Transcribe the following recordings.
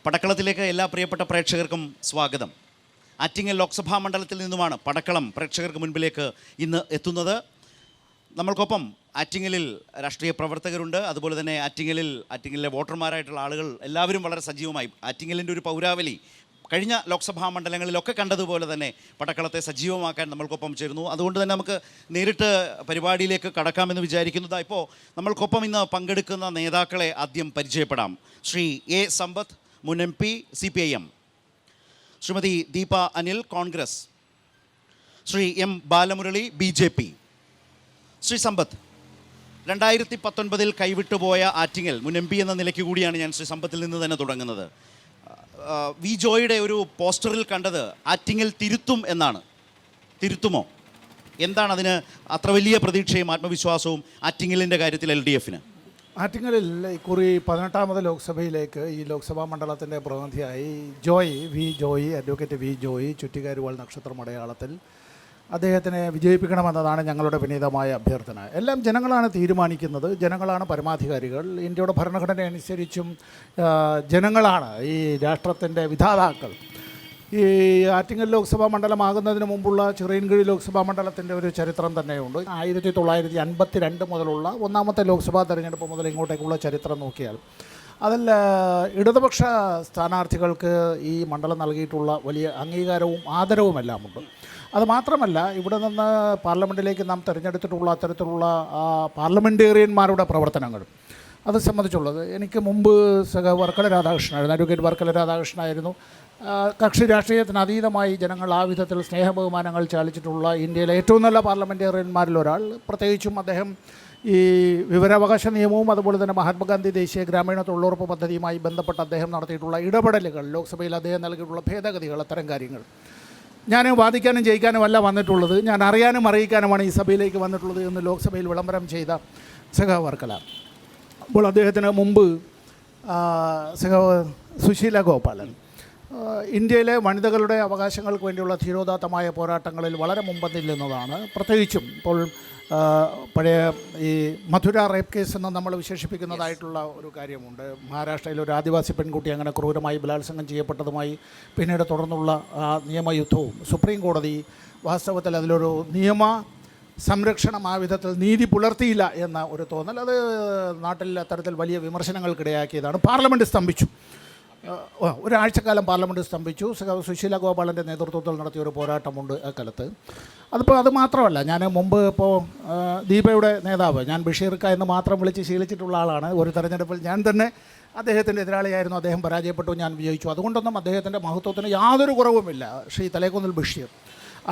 പടക്കളത്തിലേക്ക് എല്ലാ പ്രിയപ്പെട്ട പ്രേക്ഷകർക്കും സ്വാഗതം. ആറ്റിങ്ങൽ ലോക്സഭാ മണ്ഡലത്തിൽ നിന്നുമാണ് പടക്കളം പ്രേക്ഷകർക്ക് മുൻപിലേക്ക് ഇന്ന് എത്തുന്നത്. നമ്മൾക്കൊപ്പം ആറ്റിങ്ങലിൽ രാഷ്ട്രീയ പ്രവർത്തകരുണ്ട്, അതുപോലെ തന്നെ ആറ്റിങ്ങലിലെ വോട്ടർമാരായിട്ടുള്ള ആളുകൾ എല്ലാവരും വളരെ സജീവമായി. ആറ്റിങ്ങലിൻ്റെ ഒരു പൗരാവലി കഴിഞ്ഞ ലോക്സഭാ മണ്ഡലങ്ങളിലൊക്കെ കണ്ടതുപോലെ തന്നെ പടക്കളത്തെ സജീവമാക്കാൻ നമ്മൾക്കൊപ്പം ചേരുന്നു. അതുകൊണ്ട് തന്നെ നമുക്ക് നേരിട്ട് പരിപാടിയിലേക്ക് കടക്കാമെന്ന് വിചാരിക്കുന്നത്. ഇപ്പോൾ നമ്മൾക്കൊപ്പം ഇന്ന് പങ്കെടുക്കുന്ന നേതാക്കളെ ആദ്യം പരിചയപ്പെടാം. ശ്രീ എ സമ്പത്ത്, മുൻ MP CPIM, Shrimati Deepa Anil, Congress, Shri M Balamurali, BJP. Shri സമ്പത്ത്, 2019 കൈവിട്ടുപോയ ആറ്റിങ്ങൽ മുൻ MP എന്ന നിലയ്ക്ക് കൂടിയാണ് ഞാൻ ശ്രീ സമ്പത്തിൽ നിന്ന് തന്നെ തുടങ്ങുന്നത്. വി ജോയിയുടെ ഒരു പോസ്റ്ററിൽ കണ്ടത് ആറ്റിങ്ങൽ തിരുത്തും എന്നാണ്. തിരുത്തുമോ? എന്താണ് അതിന് അത്ര വലിയ പ്രതീക്ഷയും ആത്മവിശ്വാസവും ആറ്റിങ്ങലിൻ്റെ കാര്യത്തിൽ LDFന്? ആറ്റിങ്ങലിൽ ഇക്കുറി 18ാമത് ലോക്സഭയിലേക്ക് ഈ ലോക്സഭാ മണ്ഡലത്തിൻ്റെ പ്രതിനിധിയായി അഡ്വക്കേറ്റ് വി ജോയി ചുറ്റിക്കാരുവാൾ നക്ഷത്രം അടയാളത്തിൽ അദ്ദേഹത്തിനെ വിജയിപ്പിക്കണമെന്നതാണ് ഞങ്ങളുടെ വിനീതമായ അഭ്യർത്ഥന. എല്ലാം ജനങ്ങളാണ് തീരുമാനിക്കുന്നത്, ജനങ്ങളാണ് പരമാധികാരികൾ. ഇന്ത്യയുടെ ഭരണഘടന അനുസരിച്ചും ജനങ്ങളാണ് ഈ രാഷ്ട്രത്തിൻ്റെ വിധാതാക്കൾ. ഈ ആറ്റിങ്ങൽ ലോക്സഭാ മണ്ഡലമാകുന്നതിന് മുമ്പുള്ള ചിറയൻകീഴ് ലോക്സഭാ മണ്ഡലത്തിൻ്റെ ഒരു ചരിത്രം തന്നെയുണ്ട്. 1952 മുതലുള്ള ഒന്നാമത്തെ ലോക്സഭാ തെരഞ്ഞെടുപ്പ് മുതൽ ഇങ്ങോട്ടേക്കുള്ള ചരിത്രം നോക്കിയാൽ അതിൽ ഇടതുപക്ഷ സ്ഥാനാർത്ഥികൾക്ക് ഈ മണ്ഡലം നൽകിയിട്ടുള്ള വലിയ അംഗീകാരവും ആദരവുമെല്ലാമുണ്ട്. അതുമാത്രമല്ല, ഇവിടെ നിന്ന് പാർലമെൻറ്റിലേക്ക് നാം തിരഞ്ഞെടുത്തിട്ടുള്ള അത്തരത്തിലുള്ള പാർലമെൻറ്റേറിയന്മാരുടെ പ്രവർത്തനങ്ങൾ അത് സംബന്ധിച്ചുള്ളത് എനിക്ക് മുമ്പ് വർക്കല രാധാകൃഷ്ണനായിരുന്നു, അഡ്വക്കേറ്റ് വർക്കല രാധാകൃഷ്ണനായിരുന്നു. കക്ഷി രാഷ്ട്രീയത്തിന് അതീതമായി ജനങ്ങൾ ആ വിധത്തിൽ സ്നേഹബഹുമാനങ്ങൾ ചാലിച്ചിട്ടുള്ള ഇന്ത്യയിലെ ഏറ്റവും നല്ല പാർലമെൻറ്റേറിയന്മാരിൽ ഒരാൾ. പ്രത്യേകിച്ചും അദ്ദേഹം ഈ വിവരാവകാശ നിയമവും അതുപോലെ തന്നെ മഹാത്മാഗാന്ധി ദേശീയ ഗ്രാമീണ തൊഴിലുറപ്പ് പദ്ധതിയുമായി ബന്ധപ്പെട്ട് അദ്ദേഹം നടത്തിയിട്ടുള്ള ഇടപെടലുകൾ, ലോക്സഭയിൽ അദ്ദേഹം നൽകിയിട്ടുള്ള ഭേദഗതികൾ, അത്തരം കാര്യങ്ങൾ. ഞാൻ വാദിക്കാനും ജയിക്കാനും അല്ല വന്നിട്ടുള്ളത്, ഞാൻ അറിയാനും അറിയിക്കാനുമാണ് ഈ സഭയിലേക്ക് വന്നിട്ടുള്ളത് എന്ന് ലോക്സഭയിൽ വിളംബരം ചെയ്ത സഖാവ് വർക്കല. അപ്പോൾ അദ്ദേഹത്തിന് മുമ്പ് സഖാവ് സുശീല ഗോപാലൻ ഇന്ത്യയിലെ വനിതകളുടെ അവകാശങ്ങൾക്ക് വേണ്ടിയുള്ള ധീരോദാത്തമായ പോരാട്ടങ്ങളിൽ വളരെ മുമ്പന്തിൽ നിന്നതാണ്. പ്രത്യേകിച്ചും ഇപ്പോൾ പഴയ ഈ മധുര റേപ്പ് കേസ് എന്ന് നമ്മൾ വിശേഷിപ്പിക്കുന്നതായിട്ടുള്ള ഒരു കാര്യമുണ്ട്. മഹാരാഷ്ട്രയിൽ ഒരു ആദിവാസി പെൺകുട്ടി അങ്ങനെ ക്രൂരമായി ബലാത്സംഗം ചെയ്യപ്പെട്ടതുമായി പിന്നീട് തുടർന്നുള്ള ആ നിയമയുദ്ധവും സുപ്രീം കോടതി വാസ്തവത്തിൽ അതിലൊരു നിയമ സംരക്ഷണം ആ വിധത്തിൽ നീതി പുലർത്തിയില്ല എന്ന ഒരു തോന്നൽ അത് നാട്ടിൽ അത്തരത്തിൽ വലിയ വിമർശനങ്ങൾക്കിടയാക്കിയതാണ്. പാർലമെൻറ്റ് സ്തംഭിച്ചു, ഒരാഴ്ചക്കാലം പാർലമെൻറ്റ് സ്തംഭിച്ചു. സുശീല ഗോപാലൻ്റെ നേതൃത്വത്തിൽ നടത്തിയ ഒരു പോരാട്ടമുണ്ട് അക്കാലത്ത്. അത് മാത്രമല്ല, ഞാൻ മുമ്പ് ഇപ്പോൾ ദീപയുടെ നേതാവ്, ഞാൻ ബഷീർക്ക എന്ന് മാത്രം വിളിച്ച് ശീലിച്ചിട്ടുള്ള ആളാണ്. ഒരു തെരഞ്ഞെടുപ്പിൽ ഞാൻ തന്നെ അദ്ദേഹത്തിൻ്റെ എതിരാളിയായിരുന്നു, അദ്ദേഹം പരാജയപ്പെട്ടു, ഞാൻ വിജയിച്ചു. അതുകൊണ്ടൊന്നും അദ്ദേഹത്തിൻ്റെ മഹത്വത്തിന് യാതൊരു കുറവുമില്ല. ശ്രീ തലേക്കുന്നിൽ ബഷീർ,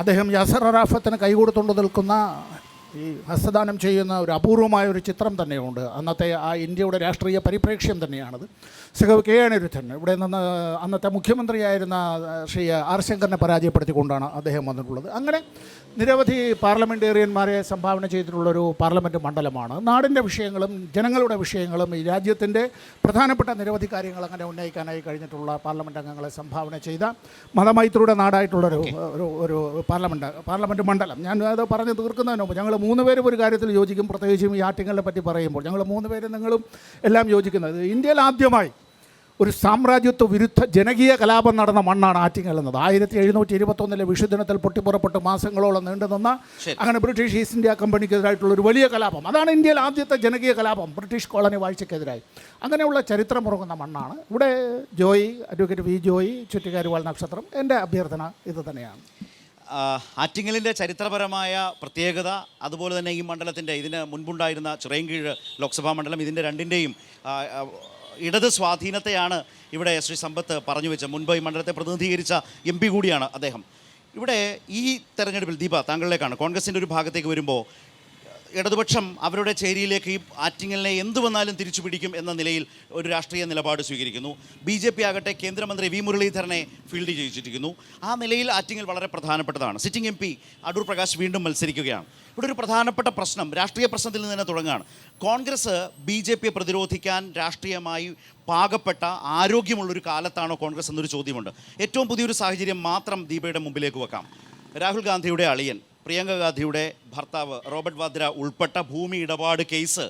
അദ്ദേഹം യാസർ അറാഫത്തിന് കൈകൊടുത്തുകൊണ്ട് നിൽക്കുന്ന ഈ ഹസ്തദാനം ചെയ്യുന്ന ഒരു അപൂർവമായ ഒരു ചിത്രം തന്നെയുണ്ട്. അന്നത്തെ ആ ഇന്ത്യയുടെ രാഷ്ട്രീയ പരിപ്രേക്ഷ്യം തന്നെയാണത്. സഖാവ് കെ അനിരുദ്ധൻ ഇവിടെ നിന്ന് അന്നത്തെ മുഖ്യമന്ത്രിയായിരുന്ന ശ്രീ ആർ ശങ്കറിനെ പരാജയപ്പെടുത്തിക്കൊണ്ടാണ് അദ്ദേഹം വന്നിട്ടുള്ളത്. അങ്ങനെ നിരവധി പാർലമെൻറ്റേറിയന്മാരെ സംഭാവന ചെയ്തിട്ടുള്ളൊരു പാർലമെൻറ്റ് മണ്ഡലമാണ്. നാടിൻ്റെ വിഷയങ്ങളും ജനങ്ങളുടെ വിഷയങ്ങളും ഈ രാജ്യത്തിൻ്റെ പ്രധാനപ്പെട്ട നിരവധി കാര്യങ്ങൾ അങ്ങനെ ഉന്നയിക്കാനായി കഴിഞ്ഞിട്ടുള്ള പാർലമെൻറ്റ് അംഗങ്ങളെ സംഭാവന ചെയ്ത മതമൈത്രിയുടെ നാടായിട്ടുള്ളൊരു ഒരു പാർലമെൻറ്റ് മണ്ഡലം. ഞാൻ അത് പറഞ്ഞ് തീർക്കുന്നതിന് മുമ്പ് ഞങ്ങൾ 3 പേരും ഒരു കാര്യത്തിൽ യോജിക്കും. പ്രത്യേകിച്ചും ഈ ആറ്റിങ്ങലിനെ പറ്റി പറയുമ്പോൾ ഞങ്ങൾ 3 പേരും നിങ്ങളും എല്ലാം യോജിക്കുന്നത്, ഇന്ത്യയിൽ ആദ്യമായി ഒരു സാമ്രാജ്യത്വ വിരുദ്ധ ജനകീയ കലാപം നടന്ന മണ്ണാണ് ആറ്റിങ്ങൽ എന്നത്. 1721 വിഷുദിനത്തിൽ പൊട്ടിപ്പുറപ്പെട്ട് മാസങ്ങളോളം നീണ്ടുനിന്ന അങ്ങനെ ബ്രിട്ടീഷ് ഈസ്റ്റ് ഇന്ത്യ കമ്പനിക്കെതിരായിട്ടുള്ള ഒരു വലിയ കലാപം, അതാണ് ഇന്ത്യയിൽ ആദ്യത്തെ ജനകീയ കലാപം, ബ്രിട്ടീഷ് കോളനി വാഴ്ചയ്ക്കെതിരായി. അങ്ങനെയുള്ള ചരിത്രമുറങ്ങുന്ന മണ്ണാണ്. ഇവിടെ അഡ്വക്കേറ്റ് വി ജോയി ചുറ്റിക്കാരുവാൾ നക്ഷത്രം, എൻ്റെ അഭ്യർത്ഥന ഇത് തന്നെയാണ്. ആറ്റിങ്ങലിൻ്റെ ചരിത്രപരമായ പ്രത്യേകത, അതുപോലെ തന്നെ ഈ മണ്ഡലത്തിൻ്റെ ഇതിന് മുൻപുണ്ടായിരുന്ന ചിറയൻകീഴ് ലോക്സഭാ മണ്ഡലം, ഇതിൻ്റെ രണ്ടിൻ്റെയും ഇടത് സ്വാധീനത്തെയാണ് ഇവിടെ ശ്രീ സമ്പത്ത് പറഞ്ഞു വെച്ചത്. മുൻപ് ഈ മണ്ഡലത്തെ പ്രതിനിധീകരിച്ച MP കൂടിയാണ് അദ്ദേഹം. ഇവിടെ ഈ തെരഞ്ഞെടുപ്പിൽ ദീപ, താങ്കളിലേക്കാണ്. കോൺഗ്രസിൻ്റെ ഒരു ഭാഗത്തേക്ക് വരുമ്പോൾ ഇടതുപക്ഷം അവരുടെ ചേരിയിലേക്ക് ഈ ആറ്റിങ്ങലിനെ എന്തു വന്നാലും തിരിച്ചു പിടിക്കും എന്ന നിലയിൽ ഒരു രാഷ്ട്രീയ നിലപാട് സ്വീകരിക്കുന്നു. BJP ആകട്ടെ കേന്ദ്രമന്ത്രി വി മുരളീധരനെ ഫീൽഡ് ചെയ്യിച്ചിരിക്കുന്നു. ആ നിലയിൽ ആറ്റിങ്ങൽ വളരെ പ്രധാനപ്പെട്ടതാണ്. സിറ്റിംഗ് MP അടൂർ പ്രകാശ് വീണ്ടും മത്സരിക്കുകയാണ്. ഇവിടെ ഒരു പ്രധാനപ്പെട്ട പ്രശ്നം, രാഷ്ട്രീയ പ്രശ്നത്തിൽ നിന്ന് തന്നെ തുടങ്ങുകയാണ്. കോൺഗ്രസ് BJPയെ പ്രതിരോധിക്കാൻ രാഷ്ട്രീയമായി പാകപ്പെട്ട ആരോഗ്യമുള്ളൊരു കാലത്താണോ കോൺഗ്രസ് എന്നൊരു ചോദ്യമുണ്ട്. ഏറ്റവും പുതിയൊരു സാഹചര്യം മാത്രം ദീപയുടെ മുമ്പിലേക്ക് വെക്കാം. രാഹുൽ ഗാന്ധിയുടെ അളിയൻ, പ്രിയങ്ക ഗാന്ധിയുടെ ഭർത്താവ് റോബർട്ട് വാദ്ര ഉൾപ്പെട്ട ഭൂമി ഇടപാട് കേസ്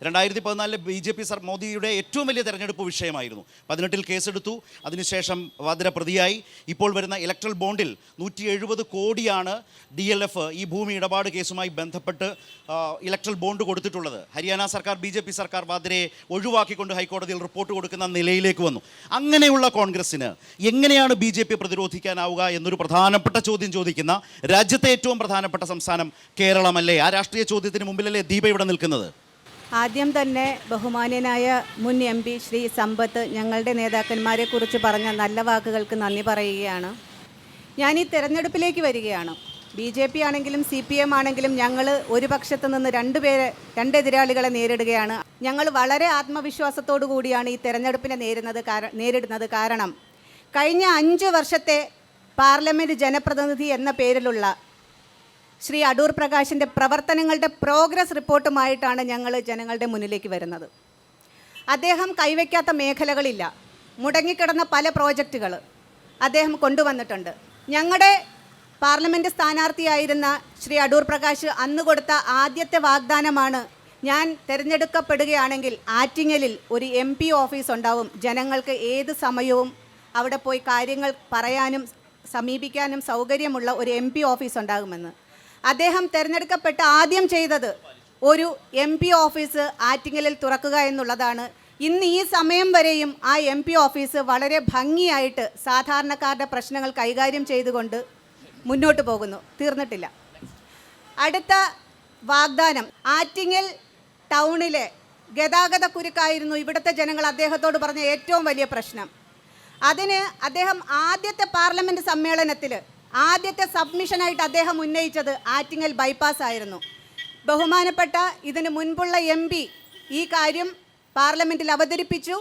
2014 BJP മോദിയുടെ ഏറ്റവും വലിയ തെരഞ്ഞെടുപ്പ് വിഷയമായിരുന്നു. 18 കേസെടുത്തു, അതിനുശേഷം വാദിര പ്രതിയായി. ഇപ്പോൾ വരുന്ന ഇലക്ട്രൽ ബോണ്ടിൽ 170 കോടിയാണ് DLF ഈ ഭൂമി ഇടപാട് കേസുമായി ബന്ധപ്പെട്ട് ഇലക്ട്രൽ ബോണ്ട് കൊടുത്തിട്ടുള്ളത്. ഹരിയാന സർക്കാർ BJP സർക്കാർ വാദ്രയെ ഒഴിവാക്കിക്കൊണ്ട് ഹൈക്കോടതിയിൽ റിപ്പോർട്ട് കൊടുക്കുന്ന നിലയിലേക്ക് വന്നു. അങ്ങനെയുള്ള കോൺഗ്രസ്സിന് എങ്ങനെയാണ് BJP പ്രതിരോധിക്കാനാവുക എന്നൊരു പ്രധാനപ്പെട്ട ചോദ്യം ചോദിക്കുന്ന രാജ്യത്തെ ഏറ്റവും പ്രധാനപ്പെട്ട സംസ്ഥാനം കേരളമല്ലേ? ആ രാഷ്ട്രീയ ചോദ്യത്തിന് മുമ്പിലല്ലേ ദീപ ഇവിടെ നിൽക്കുന്നത്? ആദ്യം തന്നെ ബഹുമാന്യനായ മുൻ MP ശ്രീ സമ്പത്ത് ഞങ്ങളുടെ നേതാക്കന്മാരെ കുറിച്ച് പറഞ്ഞ നല്ല വാക്കുകൾക്ക് നന്ദി പറയുകയാണ്. ഞാൻ ഈ തെരഞ്ഞെടുപ്പിലേക്ക് വരികയാണ്. BJP ആണെങ്കിലും CPM ആണെങ്കിലും ഞങ്ങൾ ഒരു പക്ഷത്ത് നിന്ന് രണ്ട് എതിരാളികളെ നേരിടുകയാണ്. ഞങ്ങൾ വളരെ ആത്മവിശ്വാസത്തോടു കൂടിയാണ് ഈ തെരഞ്ഞെടുപ്പിനെ നേരിടുന്നത്. കാരണം കഴിഞ്ഞ 5 വർഷത്തെ പാർലമെൻറ്റ് ജനപ്രതിനിധി എന്ന പേരിലുള്ള ശ്രീ അടൂർ പ്രകാശിൻ്റെ പ്രവർത്തനങ്ങളുടെ പ്രോഗ്രസ് റിപ്പോർട്ടുമായിട്ടാണ് ഞങ്ങൾ ജനങ്ങളുടെ മുന്നിലേക്ക് വരുന്നത്. അദ്ദേഹം കൈവയ്ക്കാത്ത മേഖലകളില്ല. മുടങ്ങിക്കിടന്ന പല പ്രോജക്റ്റുകൾ അദ്ദേഹം കൊണ്ടുവന്നിട്ടുണ്ട്. ഞങ്ങളുടെ പാർലമെൻറ്റ് സ്ഥാനാർത്ഥിയായിരുന്ന ശ്രീ അടൂർ പ്രകാശ് അന്ന് കൊടുത്ത ആദ്യത്തെ വാഗ്ദാനമാണ്, ഞാൻ തിരഞ്ഞെടുക്കപ്പെടുകയാണെങ്കിൽ ആറ്റിങ്ങലിൽ ഒരു MP ഓഫീസ് ഉണ്ടാവും, ജനങ്ങൾക്ക് ഏത് സമയവും അവിടെ പോയി കാര്യങ്ങൾ പറയാനും സമീപിക്കാനും സൗകര്യമുള്ള ഒരു MP ഓഫീസ് ഉണ്ടാകുമെന്ന്. അദ്ദേഹം തിരഞ്ഞെടുക്കപ്പെട്ട് ആദ്യം ചെയ്തത് ഒരു MP ഓഫീസ് ആറ്റിങ്ങലിൽ തുറക്കുക എന്നുള്ളതാണ്. ഇന്ന് ഈ സമയം വരെയും ആ MP ഓഫീസ് വളരെ ഭംഗിയായിട്ട് സാധാരണക്കാരുടെ പ്രശ്നങ്ങൾ കൈകാര്യം ചെയ്തുകൊണ്ട് മുന്നോട്ട് പോകുന്നു, തീർന്നിട്ടില്ല. അടുത്ത വാഗ്ദാനം, ആറ്റിങ്ങൽ ടൗണിലെ ഗതാഗത കുരുക്കായിരുന്നു ഇവിടുത്തെ ജനങ്ങൾ അദ്ദേഹത്തോട് പറഞ്ഞ ഏറ്റവും വലിയ പ്രശ്നം. അതിന് അദ്ദേഹം ആദ്യത്തെ പാർലമെൻറ്റ് സമ്മേളനത്തിൽ ആദ്യത്തെ സബ്മിഷനായിട്ട് അദ്ദേഹം ഉന്നയിച്ചത് ആറ്റിങ്ങൽ ബൈപ്പാസ് ആയിരുന്നു. ബഹുമാനപ്പെട്ട ഇതിന് മുൻപുള്ള MP ഈ കാര്യം പാർലമെൻറ്റിൽ അവതരിപ്പിച്ചു.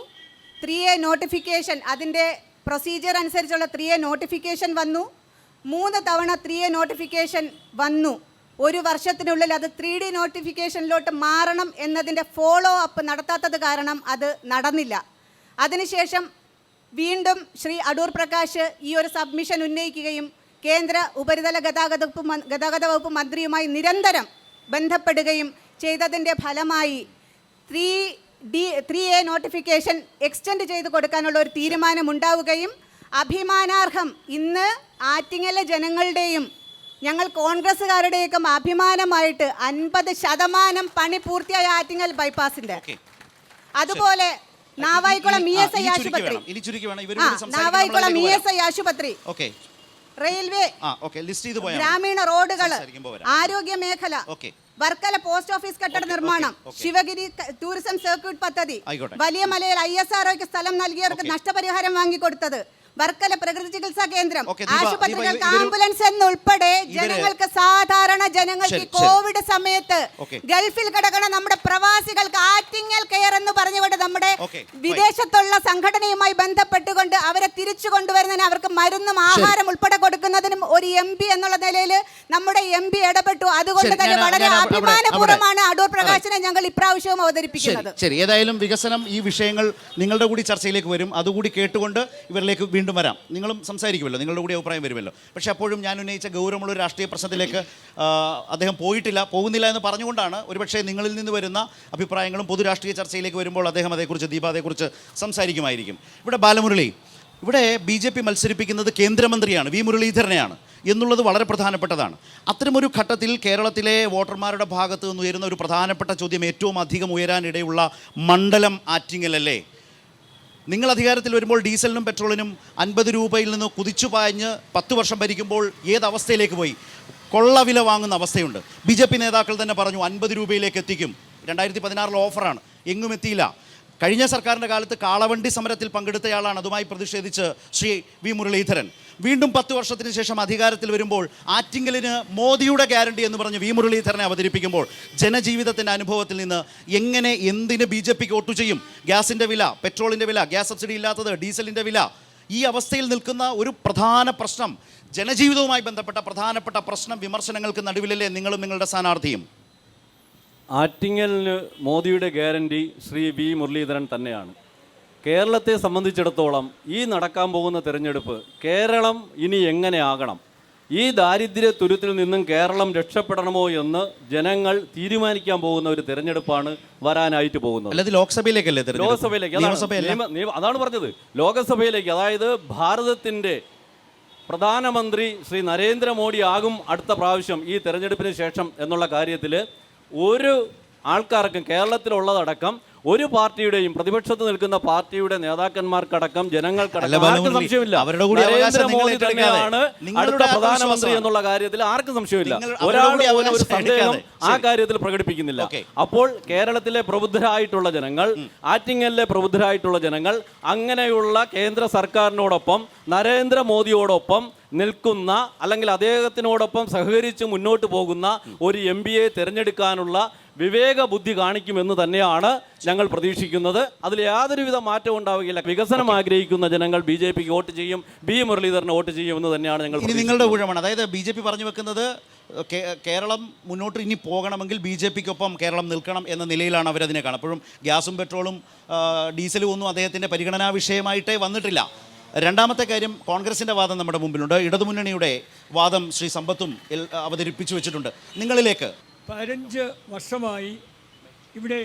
3A നോട്ടിഫിക്കേഷൻ, അതിൻ്റെ പ്രൊസീജിയർ അനുസരിച്ചുള്ള 3A നോട്ടിഫിക്കേഷൻ വന്നു. 3 തവണ 3A നോട്ടിഫിക്കേഷൻ വന്നു. ഒരു വർഷത്തിനുള്ളിൽ അത് 3D നോട്ടിഫിക്കേഷനിലോട്ട് മാറണം എന്നതിൻ്റെ ഫോളോ അപ്പ് നടത്താത്തത് കാരണം അത് നടന്നില്ല. അതിനുശേഷം വീണ്ടും ശ്രീ അടൂർ പ്രകാശ് ഈ ഒരു സബ്മിഷൻ ഉന്നയിക്കുകയും കേന്ദ്ര ഉപരിതല ഗതാഗത വകുപ്പ് മന്ത്രിയുമായി നിരന്തരം ബന്ധപ്പെടുകയും ചെയ്തതിൻ്റെ ഫലമായി 3A നോട്ടിഫിക്കേഷൻ എക്സ്റ്റെൻഡ് ചെയ്ത് കൊടുക്കാനുള്ള ഒരു തീരുമാനമുണ്ടാവുകയും അഭിമാനാർഹം ഇന്ന് ആറ്റിങ്ങലെ ജനങ്ങളുടെയും ഞങ്ങൾ കോൺഗ്രസ്സുകാരുടെയൊക്കെ അഭിമാനമായിട്ട് 50% പണി പൂർത്തിയായ ആറ്റിങ്ങൽ ബൈപ്പാസിൻ്റെ. അതുപോലെ നാവായിക്കുളം ESI ആശുപത്രി, നാവായിക്കുളം ESI ആശുപത്രി, റെയിൽവേ, ഗ്രാമീണ റോഡുകൾ, ആരോഗ്യ മേഖല, വർക്കല പോസ്റ്റ് ഓഫീസ് കെട്ടിട നിർമ്മാണം, ശിവഗിരി ടൂറിസം സർക്യൂട്ട് പദ്ധതി, വലിയ മലയിൽ ISROയ്ക്ക് സ്ഥലം നൽകിയവർക്ക് നഷ്ടപരിഹാരം വാങ്ങിക്കൊടുത്തത്, വർക്കല പ്രകൃതി ചികിത്സാ കേന്ദ്രം, ആശുപത്രികൾക്ക് ആംബുലൻസ് എന്നുൾപ്പെടെ ജനങ്ങൾക്ക്, സാധാരണ ജനങ്ങൾക്ക് കോവിഡ് സമയത്ത് ഗൾഫിൽ കിടക്കണ നമ്മുടെ പ്രവാസികൾക്ക് ആറ്റിങ്ങൽ കെയർ എന്ന് പറഞ്ഞുകൊണ്ട് നമ്മുടെ വിദേശത്തുള്ള സംഘടനയുമായി ബന്ധപ്പെട്ടുകൊണ്ട് അവരെ തിരിച്ചു കൊണ്ടുവരുന്നതിന്, അവർക്ക് മരുന്നും ആഹാരം ഉൾപ്പെടെ കൊടുക്കുന്നതിനും ഒരു MP എന്നുള്ള നിലയിൽ നമ്മുടെ MP ഇടപെട്ടു. അതുകൊണ്ട് തന്നെ വളരെ അഭിമാനപൂർവ്വമാണ് അടൂർ പ്രകാശിനെ ഞങ്ങൾ ഇപ്രാവശ്യവും അവതരിപ്പിക്കുന്നത്. ശരി, ഏതായാലും വികസനം, ഈ വിഷയങ്ങൾ നിങ്ങളുടെ കൂടി ചർച്ചയിലേക്ക് വരും. അതുകൂടി കേട്ടുകൊണ്ട് ഇവരിലേക്ക് വീണ്ടും വരാം. നിങ്ങളും സംസാരിക്കുമല്ലോ, നിങ്ങളുടെ കൂടി അഭിപ്രായം വരുമല്ലോ. പക്ഷേ അപ്പോഴും ഞാൻ ഉന്നയിച്ച ഗൗരവമുള്ള ഒരു രാഷ്ട്രീയ പ്രശ്നത്തിലേക്ക് അദ്ദേഹം പോകുന്നില്ല എന്ന് പറഞ്ഞുകൊണ്ടാണ് ഒരുപക്ഷെ നിങ്ങളിൽ നിന്ന് വരുന്ന അഭിപ്രായങ്ങളും പൊതു രാഷ്ട്രീയ ചർച്ചയിലേക്ക് വരുമ്പോൾ അദ്ദേഹം ദീപ അതേക്കുറിച്ച് സംസാരിക്കുമായിരിക്കും. ഇവിടെ ബാലമുരളി, ഇവിടെ BJP മത്സരിപ്പിക്കുന്നത് കേന്ദ്രമന്ത്രിയാണ്, V മുരളീധരനെയാണ് എന്നുള്ളത് വളരെ പ്രധാനപ്പെട്ടതാണ്. അത്തരമൊരു ഘട്ടത്തിൽ കേരളത്തിലെ വോട്ടർമാരുടെ ഭാഗത്ത് നിന്ന് ഉയരുന്ന ഒരു പ്രധാനപ്പെട്ട ചോദ്യം, ഏറ്റവും അധികം ഉയരാനിടയുള്ള മണ്ഡലം ആറ്റിങ്ങലല്ലേ? നിങ്ങൾ അധികാരത്തിൽ വരുമ്പോൾ ഡീസലിനും പെട്രോളിനും 50 രൂപയിൽ നിന്ന് കുതിച്ചു പാഞ്ഞ് 10 വർഷം ഭരിക്കുമ്പോൾ ഏതവസ്ഥയിലേക്ക് പോയി? കൊള്ളവില വാങ്ങുന്ന അവസ്ഥയുണ്ട്. BJP നേതാക്കൾ തന്നെ പറഞ്ഞു 50 രൂപയിലേക്ക് എത്തിക്കും. 2016 ഓഫറാണ്, എങ്ങും എത്തിയില്ല. കഴിഞ്ഞ സർക്കാരിൻ്റെ കാലത്ത് കാളവണ്ടി സമരത്തിൽ പങ്കെടുത്തയാളാണ്. അതുമായി പ്രതിഷേധിച്ച് ശ്രീ V മുരളീധരൻ വീണ്ടും 10 വർഷത്തിന് ശേഷം അധികാരത്തിൽ വരുമ്പോൾ ആറ്റിങ്ങലിന് മോദിയുടെ ഗ്യാരണ്ടി എന്ന് പറഞ്ഞ് V മുരളീധരനെ അവതരിപ്പിക്കുമ്പോൾ ജനജീവിതത്തിൻ്റെ അനുഭവത്തിൽ നിന്ന് എങ്ങനെ, എന്തിന് BJPക്ക് വോട്ട് ചെയ്യും? ഗ്യാസിൻ്റെ വില, പെട്രോളിൻ്റെ വില, ഗ്യാസ് സബ്സിഡി ഇല്ലാത്തത്, ഡീസലിൻ്റെ വില, ഈ അവസ്ഥയിൽ നിൽക്കുന്ന ഒരു പ്രധാന പ്രശ്നം, ജനജീവിതവുമായി ബന്ധപ്പെട്ട പ്രധാനപ്പെട്ട പ്രശ്നം, വിമർശനങ്ങൾക്ക് നടുവിലല്ലേ നിങ്ങളും നിങ്ങളുടെ സ്ഥാനാർത്ഥിയും? ആറ്റിങ്ങലിന് മോദിയുടെ ഗ്യാരണ്ടി ശ്രീ V മുരളീധരൻ തന്നെയാണ്. കേരളത്തെ സംബന്ധിച്ചിടത്തോളം ഈ നടക്കാൻ പോകുന്ന തിരഞ്ഞെടുപ്പ് കേരളം ഇനി എങ്ങനെ ആകണം, ഈ ദാരിദ്ര്യ തുരുത്തിൽ നിന്നും കേരളം രക്ഷപ്പെടണമോ എന്ന് ജനങ്ങൾ തീരുമാനിക്കാൻ പോകുന്ന ഒരു തിരഞ്ഞെടുപ്പാണ് വരാനായിട്ട് പോകുന്നത്. അല്ലാതെ ലോക്സഭയിലേക്കല്ലേ തിരഞ്ഞെടുപ്പ്? ലോക്സഭയിലേക്ക്, നിയമസഭയല്ല. അതാണ് പറഞ്ഞത്, ലോകസഭയിലേക്ക്. അതായത് ഭാരതത്തിൻ്റെ പ്രധാനമന്ത്രി ശ്രീ നരേന്ദ്രമോദി ആകും അടുത്ത പ്രാവശ്യം ഈ തെരഞ്ഞെടുപ്പിന് ശേഷം എന്നുള്ള കാര്യത്തിൽ ഒരു ആൾക്കാർക്കും കേരളത്തിലുള്ളതടക്കം ഒരു പാർട്ടിയുടെയും പ്രതിപക്ഷത്ത് നിൽക്കുന്ന പാർട്ടിയുടെ നേതാക്കന്മാർക്കടക്കം ജനങ്ങൾക്കടക്കം ആർക്കും സംശയമില്ല. നരേന്ദ്രമോദി തന്നെയാണ് അടുത്ത പ്രധാനമന്ത്രി എന്നുള്ള കാര്യത്തിൽ ആർക്കും സംശയമില്ല. ഒരാൾ പോലും ഒരു സന്ദേഹം ആ കാര്യത്തിൽ പ്രകടിപ്പിക്കുന്നില്ല. അപ്പോൾ കേരളത്തിലെ പ്രബുദ്ധരായിട്ടുള്ള ജനങ്ങൾ, ആറ്റിങ്ങലിലെ പ്രബുദ്ധരായിട്ടുള്ള ജനങ്ങൾ അങ്ങനെയുള്ള കേന്ദ്ര സർക്കാരിനോടൊപ്പം നരേന്ദ്രമോദിയോടൊപ്പം നിൽക്കുന്ന, അല്ലെങ്കിൽ അദ്ദേഹത്തിനോടൊപ്പം സഹകരിച്ച് മുന്നോട്ട് പോകുന്ന ഒരു എംപിയെ തിരഞ്ഞെടുക്കാനുള്ള വിവേക ബുദ്ധി കാണിക്കുമെന്ന് തന്നെയാണ് ഞങ്ങൾ പ്രതീക്ഷിക്കുന്നത്. അതിൽ യാതൊരുവിധ മാറ്റവും ഉണ്ടാവുകയില്ല. വികസനം ആഗ്രഹിക്കുന്ന ജനങ്ങൾ BJPക്ക് വോട്ട് ചെയ്യും, B മുരളീധരന് വോട്ട് ചെയ്യുമെന്ന് തന്നെയാണ് ഞങ്ങൾ. ഇനി നിങ്ങളുടെ ഊഴമാണ്. അതായത് BJP പറഞ്ഞു വെക്കുന്നത് കേരളം മുന്നോട്ട് ഇനി പോകണമെങ്കിൽ BJPക്കൊപ്പം കേരളം നിൽക്കണം എന്ന നിലയിലാണ് അവരതിനെ കാണുന്നത്. അപ്പോഴും ഗ്യാസും പെട്രോളും ഡീസലും ഒന്നും അദ്ദേഹത്തിൻ്റെ പരിഗണനാ വിഷയമായിട്ടേ വന്നിട്ടില്ല. രണ്ടാമത്തെ കാര്യം, കോൺഗ്രസിൻ്റെ വാദം നമ്മുടെ മുമ്പിലുണ്ട്. ഇടതുമുന്നണിയുടെ വാദം ശ്രീ സമ്പത്തും അവതരിപ്പിച്ചു വെച്ചിട്ടുണ്ട്. നിങ്ങളിലേക്ക് 15 വർഷമായി ഇവിടെ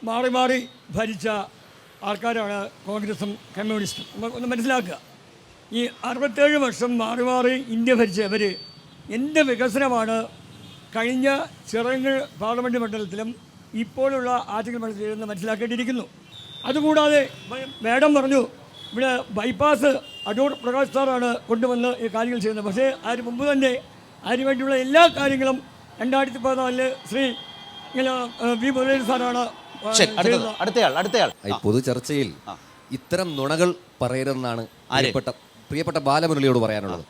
മാറി മാറി ഭരിച്ച ആൾക്കാരാണ് കോൺഗ്രസും കമ്മ്യൂണിസ്റ്റും. ഒന്ന് മനസ്സിലാക്കുക, ഈ 67 വർഷം മാറി മാറി ഇന്ത്യ ഭരിച്ചവർ എന്ത് വികസനമാണ് കഴിഞ്ഞ ചിറങ്ങൽ പാർലമെൻറ്റ് മണ്ഡലത്തിലും ഇപ്പോഴുള്ള ആറ്റിങ്ങൽ മണ്ഡലത്തിലും മനസ്സിലാക്കേണ്ടിയിരിക്കുന്നു. അതുകൂടാതെ മാഡം പറഞ്ഞു ഇവിടെ ബൈപ്പാസ് അടൂർ പ്രകാശ് സാറാണ് കൊണ്ടുവന്ന് ഈ കാര്യങ്ങൾ ചെയ്യുന്നത്. പക്ഷേ അതിന് മുമ്പ് തന്നെ അതിനു വേണ്ടിയുള്ള എല്ലാ കാര്യങ്ങളും 2014 ശ്രീ V മുരളീധരൻ സാറാണ്. അടുത്തയാൾ പൊതു ചർച്ചയിൽ ഇത്തരം നുണകൾ പറയരുതെന്നാണ് പ്രിയപ്പെട്ട ബാലമുരളിയോട് പറയാനുള്ളത്.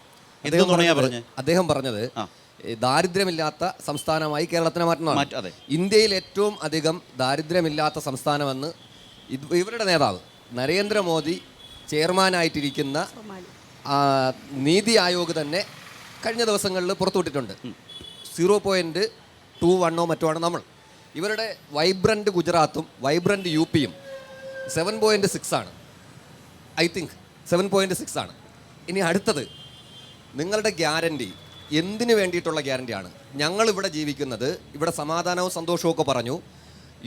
അദ്ദേഹം പറഞ്ഞത് ദാരിദ്ര്യമില്ലാത്ത സംസ്ഥാനമായി കേരളത്തിനെ മാറ്റുന്നതാണ്. ഇന്ത്യയിൽ ഏറ്റവും അധികം ദാരിദ്ര്യമില്ലാത്ത സംസ്ഥാനമെന്ന് ഇവരുടെ നേതാവ് നരേന്ദ്രമോദി ചെയർമാനായിട്ടിരിക്കുന്ന നീതി ആയോഗ് തന്നെ കഴിഞ്ഞ ദിവസങ്ങളിൽ പുറത്തുവിട്ടിട്ടുണ്ട്. 0.21 മറ്റോ ആണ് നമ്മൾ. ഇവരുടെ വൈബ്രൻ്റ് ഗുജറാത്തും വൈബ്രൻ്റ് UPയും 7.6 ആണ്. ഐ തിങ്ക് 7.6 ആണ്. ഇനി അടുത്തത്, നിങ്ങളുടെ ഗ്യാരണ്ടി എന്തിനു വേണ്ടിയിട്ടുള്ള ഗ്യാരണ്ടിയാണ്? ഞങ്ങളിവിടെ ജീവിക്കുന്നത്, ഇവിടെ സമാധാനവും സന്തോഷവും ഒക്കെ പറഞ്ഞു.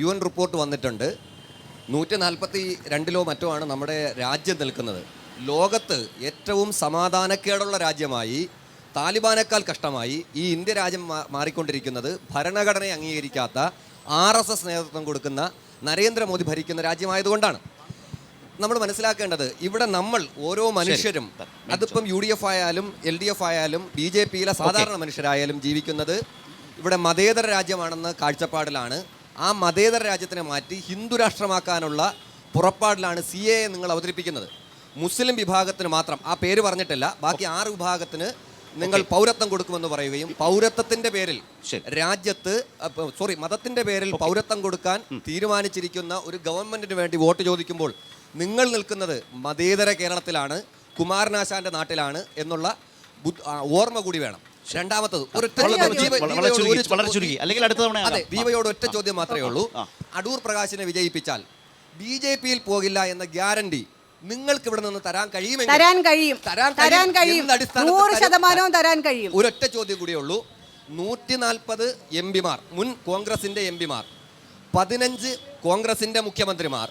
UN റിപ്പോർട്ട് വന്നിട്ടുണ്ട്. 142 മറ്റോ ആണ് നമ്മുടെ രാജ്യം നിൽക്കുന്നത്. ലോകത്ത് ഏറ്റവും സമാധാനക്കേടുള്ള രാജ്യമായി, താലിബാനേക്കാൾ കഷ്ടമായി ഈ ഇന്ത്യ രാജ്യം മാറിക്കൊണ്ടിരിക്കുന്നത് ഭരണഘടനയെ അംഗീകരിക്കാത്ത RSS നേതൃത്വം കൊടുക്കുന്ന നരേന്ദ്രമോദി ഭരിക്കുന്ന രാജ്യമായതുകൊണ്ടാണ്. നമ്മൾ മനസ്സിലാക്കേണ്ടത്, ഇവിടെ നമ്മൾ ഓരോ മനുഷ്യരും, അതിപ്പം UDF ആയാലും LDF ആയാലും BJPയിലെ സാധാരണ മനുഷ്യരായാലും ജീവിക്കുന്നത് ഇവിടെ മതേതര രാജ്യമാണെന്ന കാഴ്ചപ്പാടിലാണ്. ആ മതേതര രാജ്യത്തിനെ മാറ്റി ഹിന്ദു രാഷ്ട്രമാക്കാനുള്ള പുറപ്പാടിലാണ് CAA നിങ്ങൾ അവതരിപ്പിക്കുന്നത്. മുസ്ലിം വിഭാഗത്തിന് മാത്രം, ആ പേര് പറഞ്ഞിട്ടില്ല, ബാക്കി 6 വിഭാഗത്തിന് നിങ്ങൾ പൗരത്വം കൊടുക്കുമെന്ന് പറയുകയും പൗരത്വത്തിൻ്റെ പേരിൽ രാജ്യത്ത് മതത്തിൻ്റെ പേരിൽ പൗരത്വം കൊടുക്കാൻ തീരുമാനിച്ചിരിക്കുന്ന ഒരു ഗവൺമെൻറ്റിന് വേണ്ടി വോട്ട് ചോദിക്കുമ്പോൾ നിങ്ങൾ നിൽക്കുന്നത് മതേതര കേരളത്തിലാണ്, കുമാരനാശാൻ്റെ നാട്ടിലാണ് എന്നുള്ള ഓർമ്മ കൂടി വേണം. രണ്ടാമത്തത്, ദീപയോട് ഒറ്റ ചോദ്യം മാത്രമേ ഉള്ളൂ. അടൂർ പ്രകാശിനെ വിജയിപ്പിച്ചാൽ BJPയിൽ പോകില്ല എന്ന ഗ്യാരണ്ടി നിങ്ങൾക്ക് ഇവിടെ നിന്ന് തരാൻ കഴിയുമെങ്കിൽ ഒരൊറ്റ ചോദ്യം കൂടിയേ ഉള്ളൂ. 140 MPമാർ, മുൻ കോൺഗ്രസിന്റെ MPമാർ, 15 കോൺഗ്രസിന്റെ മുഖ്യമന്ത്രിമാർ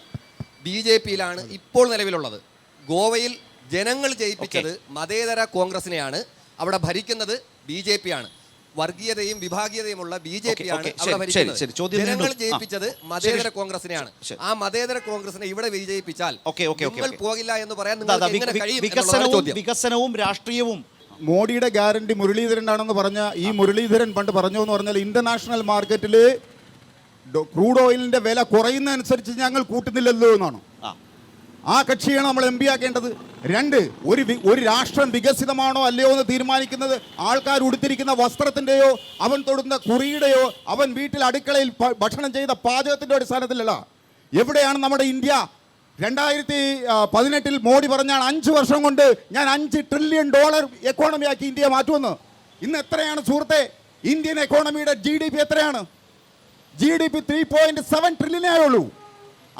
BJPയിലാണ് ഇപ്പോൾ നിലവിലുള്ളത്. ഗോവയിൽ ജനങ്ങൾ ജയിപ്പിച്ചത് മതേതര കോൺഗ്രസിനെയാണ്. അവിടെ ഭരിക്കുന്നത് BJPയാണ്. വർഗീയതയും വിഭാഗീയതയുമുള്ള BJPയാണ് അവിടെ ഭരിക്കുന്നത്. ജനങ്ങൾ ജയിപ്പിച്ചത് മതേതര കോൺഗ്രസിനെയാണ്. ആ മതേതര കോൺഗ്രസിനെ ഇവിടെ വിജയിപ്പിച്ചാൽ നിങ്ങൾ പോകില്ല എന്ന് പറയാൻ നിങ്ങൾക്ക് എങ്ങനെ കഴിയും? വികസനവും രാഷ്ട്രീയവും മോഡിയുടെ ഗ്യാരണ്ടി മുരളീധരനാണെന്ന് പറഞ്ഞ ഈ മുരളീധരൻ പണ്ട് പറഞ്ഞു എന്ന് പറഞ്ഞാൽ ഇന്റർനാഷണൽ മാർക്കറ്റിൽ ക്രൂഡ് ഓയിലിന്റെ വില കുറയുന്നതനുസരിച്ച് ഞങ്ങൾ കൂട്ടുന്നില്ലല്ലോ എന്നാണ്. ആ കക്ഷിയാണ് നമ്മൾ MP ആക്കേണ്ടത്. 2, ഒരു രാഷ്ട്രം വികസിതമാണോ അല്ലയോ എന്ന് തീരുമാനിക്കുന്നത് ആൾക്കാർ ഉടുത്തിരിക്കുന്ന വസ്ത്രത്തിൻ്റെയോ അവൻ തൊടുന്ന കുറിയുടെയോ അവൻ വീട്ടിൽ അടുക്കളയിൽ ഭക്ഷണം ചെയ്ത പാചകത്തിൻ്റെ അടിസ്ഥാനത്തിലല്ല. എവിടെയാണ് നമ്മുടെ ഇന്ത്യ? 2018 മോഡി പറഞ്ഞാണ് 5 വർഷം കൊണ്ട് ഞാൻ $5 ട്രില്യൺ എക്കോണമിയാക്കി ഇന്ത്യയെ മാറ്റുമെന്ന്. ഇന്ന് എത്രയാണ് സുഹൃത്തെ ഇന്ത്യൻ എക്കോണമിയുടെ GDP എത്രയാണ്? GDP 3.7 ട്രില്യണേ ആയുള്ളൂ.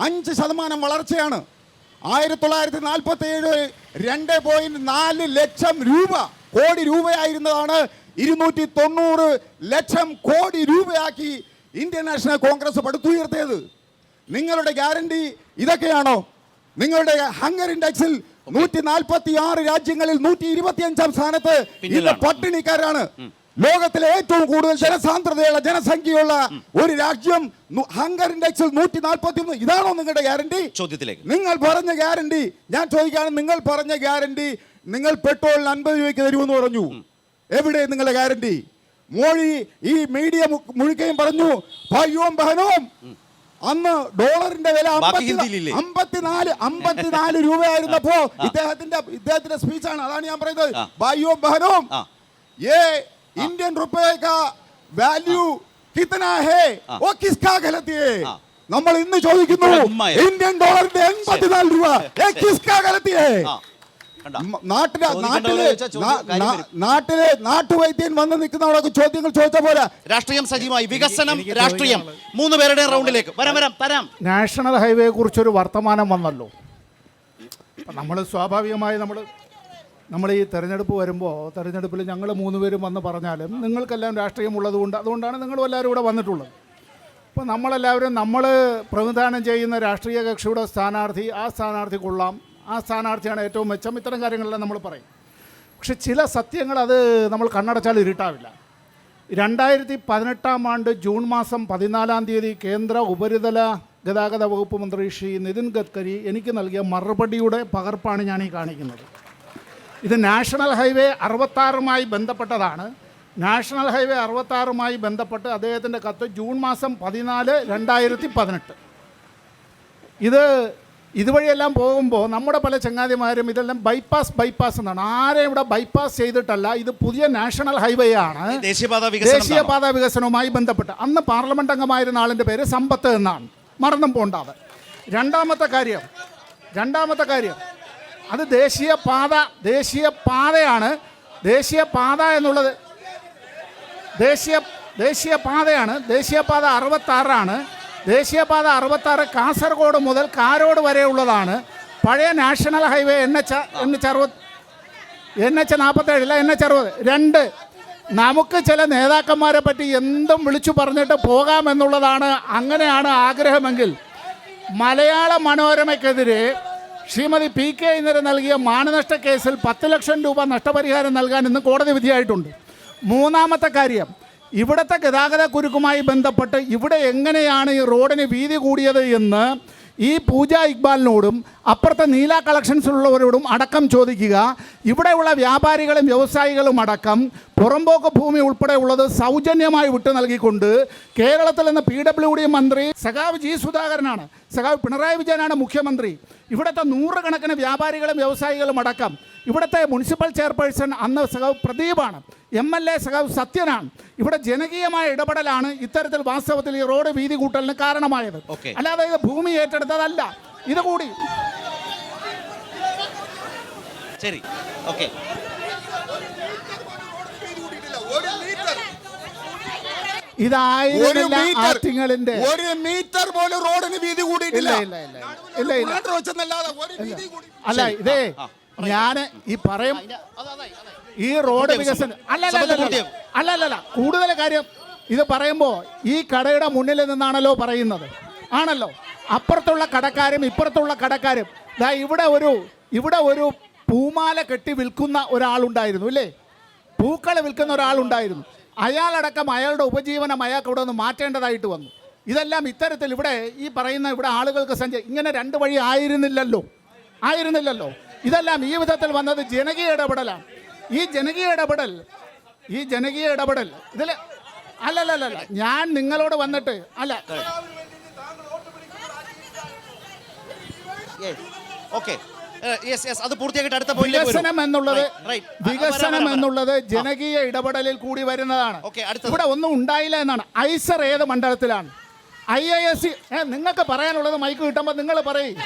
5% വളർച്ചയാണ്. 1947 2.4 ലക്ഷം രൂപ കോടി രൂപയായിരുന്നതാണ് 290 ലക്ഷം കോടി രൂപയാക്കി ഇന്ത്യൻ നാഷണൽ കോൺഗ്രസ് പടുത്തുയർത്തിയത്. നിങ്ങളുടെ ഗ്യാരണ്ടി ഇതൊക്കെയാണോ? നിങ്ങളുടെ ഹങ്കർ ഇൻഡെക്സിൽ 146 രാജ്യങ്ങളിൽ 125 സ്ഥാനത്ത് ഇന്ന് പട്ടിണിക്കാരാണ്. ലോകത്തിലെ ഏറ്റവും കൂടുതൽ ജനസാന്ദ്രതയുള്ള ജനസംഖ്യയുള്ള ഒരു രാജ്യം ഹങ്കർ ഇൻഡെക്സിൽ 141. ഇതാണോ നിങ്ങളുടെ ഗ്യാരണ്ടി? ചോദ്യത്തിലേക്ക് നിങ്ങൾ പറഞ്ഞ ഗ്യാരണ്ടി ഞാൻ ചോദിക്കുകയാണ്. നിങ്ങൾ പറഞ്ഞ ഗ്യാരണ്ടി, നിങ്ങൾ പെട്രോളിന് 50 രൂപയ്ക്ക് തരുമെന്ന് പറഞ്ഞു. എവിടെ നിങ്ങളുടെ ഗ്യാരണ്ടി? മോഡി ഈ മീഡിയ മുഴുക്കയും പറഞ്ഞു ഭായിയും ബഹനവും. അന്ന് ഡോളറിന്റെ വില 54 രൂപയായിരുന്നപ്പോ ഇദ്ദേഹത്തിന്റെ സ്പീച്ചാണ്. അതാണ് ഞാൻ പറയുന്നത്. ഭായിയും ബഹനവും ये इंडियन रुपए का वैल्यू कितना है वो किसका गलती है? നമ്മൾ ഇന്ന് ചോദിക്കുന്നു ഇന്ത്യൻ ഡോളറിന്റെ 84 രൂപ കിസ്കാ ഗലത്തി ഹേ? നാട്ടിലെ നാട്ടുവൈദ്യൻ വന്ന് നിൽക്കുന്നവരൊക്കെ ചോദ്യങ്ങൾ ചോദിച്ച പോലെ രാഷ്ട്രീയം സജീവമായി വികസനം രാഷ്ട്രീയം 3 പേരുടെ റൗണ്ടിലേക്ക് തരാം. നാഷണൽ ഹൈവേയെ കുറിച്ചൊരു വർത്തമാനം വന്നല്ലോ. നമ്മൾ സ്വാഭാവികമായി നമ്മൾ ഈ തെരഞ്ഞെടുപ്പ് വരുമ്പോൾ തെരഞ്ഞെടുപ്പിൽ ഞങ്ങൾ 3 പേരും വന്ന് പറഞ്ഞാലും നിങ്ങൾക്കെല്ലാം രാഷ്ട്രീയം ഉള്ളതുകൊണ്ട് അതുകൊണ്ടാണ് നിങ്ങളും എല്ലാവരും ഇവിടെ വന്നിട്ടുള്ളത്. അപ്പോൾ നമ്മളെല്ലാവരും നമ്മൾ പ്രതിനിധാനം ചെയ്യുന്ന രാഷ്ട്രീയ കക്ഷിയുടെ സ്ഥാനാർത്ഥി, ആ സ്ഥാനാർത്ഥി കൊള്ളാം, ആ സ്ഥാനാർത്ഥിയാണ് ഏറ്റവും മെച്ചം, ഇത്തരം കാര്യങ്ങളെല്ലാം നമ്മൾ പറയും. പക്ഷെ ചില സത്യങ്ങൾ അത് നമ്മൾ കണ്ണടച്ചാൽ ഇരുട്ടാവില്ല. 2018 ആണ്ട് ജൂൺ മാസം 14 തീയതി കേന്ദ്ര ഉപരിതല ഗതാഗത വകുപ്പ് മന്ത്രി ശ്രീ നിതിൻ ഗഡ്കരി എനിക്ക് നൽകിയ മറുപടിയുടെ പകർപ്പാണ് ഞാൻ ഈ കാണിക്കുന്നത്. ഇത് നാഷണൽ ഹൈവേ 66 ബന്ധപ്പെട്ടതാണ്. നാഷണൽ ഹൈവേ 66 ബന്ധപ്പെട്ട് അദ്ദേഹത്തിൻ്റെ കത്ത് ജൂൺ മാസം 14, 2018. ഇതുവഴിയെല്ലാം പോകുമ്പോൾ നമ്മുടെ പല ചങ്ങാതിമാരും ഇതെല്ലാം ബൈപ്പാസ് എന്നാണ്. ആരെയും ഇവിടെ ബൈപ്പാസ് ചെയ്തിട്ടല്ല. ഇത് പുതിയ നാഷണൽ ഹൈവേ ആണ്, ദേശീയപാത വികസനവുമായി ബന്ധപ്പെട്ട്. അന്ന് പാർലമെന്റ് അംഗമായിരുന്ന ആളിൻ്റെ പേര് സമ്പത്ത് എന്നാണ്, മറന്നും പോണ്ടാതെ. രണ്ടാമത്തെ കാര്യം അത് ദേശീയപാതയാണ്. ദേശീയപാത എന്നുള്ളത് ദേശീയപാതയാണ്. ദേശീയപാത 66 ദേശീയപാത 66 കാസർഗോഡ് മുതൽ കാരോട് വരെയുള്ളതാണ്. പഴയ നാഷണൽ ഹൈവേ NH 47 NH 60. നമുക്ക് ചില നേതാക്കന്മാരെ പറ്റി എന്തും വിളിച്ചു പറഞ്ഞിട്ട് പോകാമെന്നുള്ളതാണ്. അങ്ങനെയാണ് ആഗ്രഹമെങ്കിൽ മലയാള മനോരമയ്ക്കെതിരെ ശ്രീമതി PK ഇന്നലെ നൽകിയ മാനനഷ്ട കേസിൽ 10 ലക്ഷം രൂപ നഷ്ടപരിഹാരം നൽകാൻ ഇന്ന് കോടതി വിധിയായിട്ടുണ്ട്. മൂന്നാമത്തെ കാര്യം, ഇവിടുത്തെ ഗതാഗത കുരുക്കുമായി ബന്ധപ്പെട്ട് ഇവിടെ എങ്ങനെയാണ് ഈ റോഡിന് വീതി കൂടിയത് എന്ന് ഈ പൂജ ഇക്ബാലിനോടും അപ്പുറത്തെ നീല കളക്ഷൻസിലുള്ളവരോടും അടക്കം ചോദിക്കുക. ഇവിടെയുള്ള വ്യാപാരികളും വ്യവസായികളും അടക്കം പുറമ്പോക്ക് ഭൂമി ഉൾപ്പെടെ ഉള്ളത് സൗജന്യമായി വിട്ടു നൽകിക്കൊണ്ട് കേരളത്തിൽ നിന്ന് PWD മന്ത്രി സഖാവ് G സുധാകരനാണ്, സഖാവ് പിണറായി വിജയനാണ് മുഖ്യമന്ത്രി. ഇവിടുത്തെ 100 കണക്കിന് വ്യാപാരികളും വ്യവസായികളും അടക്കം, ഇവിടുത്തെ മുനിസിപ്പൽ ചെയർപേഴ്സൺ അന്ന് സഖാവ് പ്രദീപാണ്, MLA സഖാവ് സത്യനാണ്. ഇവിടെ ജനകീയമായ ഇടപെടലാണ് ഇത്തരത്തിൽ വാസ്തവത്തിൽ ഈ റോഡ് വീതി കൂട്ടലിന് കാരണമായത്. അല്ലാതെ ഇത് ഭൂമി ഏറ്റെടുത്തതല്ല. ഇതുകൂടി ശരി. ഓക്കെ, ഇതായിരുന്നില്ല ആറ്റിങ്ങലിന്റെ 1 മീറ്റർ പോലും റോഡിന് വീതി കൂടിയിട്ടില്ല. അല്ല, ഇതേ ഞാൻ ഈ പറയും ഈ റോഡ് വികസനം അല്ലല്ല കൂടുതൽ കാര്യം ഇത് പറയുമ്പോൾ ഈ കടയുടെ മുന്നിൽ നിന്നാണല്ലോ പറയുന്നത്. ആണല്ലോ, അപ്പുറത്തുള്ള കടക്കാരും ഇപ്പുറത്തുള്ള കടക്കാരും. ഇവിടെ ഒരു പൂമാല കെട്ടി വിൽക്കുന്ന ഒരാളുണ്ടായിരുന്നു, ഇല്ലേ? പൂക്കൾ വിൽക്കുന്ന ഒരാളുണ്ടായിരുന്നു. അയാളടക്കം അയാളുടെ ഉപജീവനം അയാൾക്ക് ഇവിടെ നിന്ന് മാറ്റേണ്ടതായിട്ട് വന്നു. ഇതെല്ലാം ഇത്തരത്തിൽ ഇവിടെ ഈ പറയുന്ന ഇവിടെ ആളുകൾക്ക് ഇങ്ങനെ 2 വഴി ആയിരുന്നില്ലല്ലോ. ഇതെല്ലാം ഈ വിധത്തിൽ വന്നത് ജനകീയ ഇടപെടലാണ്. ഈ ജനകീയ ഇടപെടൽ ഇതിൽ അല്ലല്ല ഞാൻ നിങ്ങളോട് വന്നിട്ട് അല്ല. ഓക്കെ, അത് പൂർത്തിയാക്കിയിട്ട് അടുത്ത വികസനം എന്നുള്ളത് ജനകീയ ഇടപെടലിൽ കൂടി വരുന്നതാണ്. ഇവിടെ ഒന്നും ഉണ്ടായില്ല എന്നാണ്. ഐസർ ഏത് മണ്ഡലത്തിലാണ്? IAS നിങ്ങൾക്ക് പറയാനുള്ളത് മൈക്ക് കിട്ടുമ്പോൾ നിങ്ങൾ പറയും.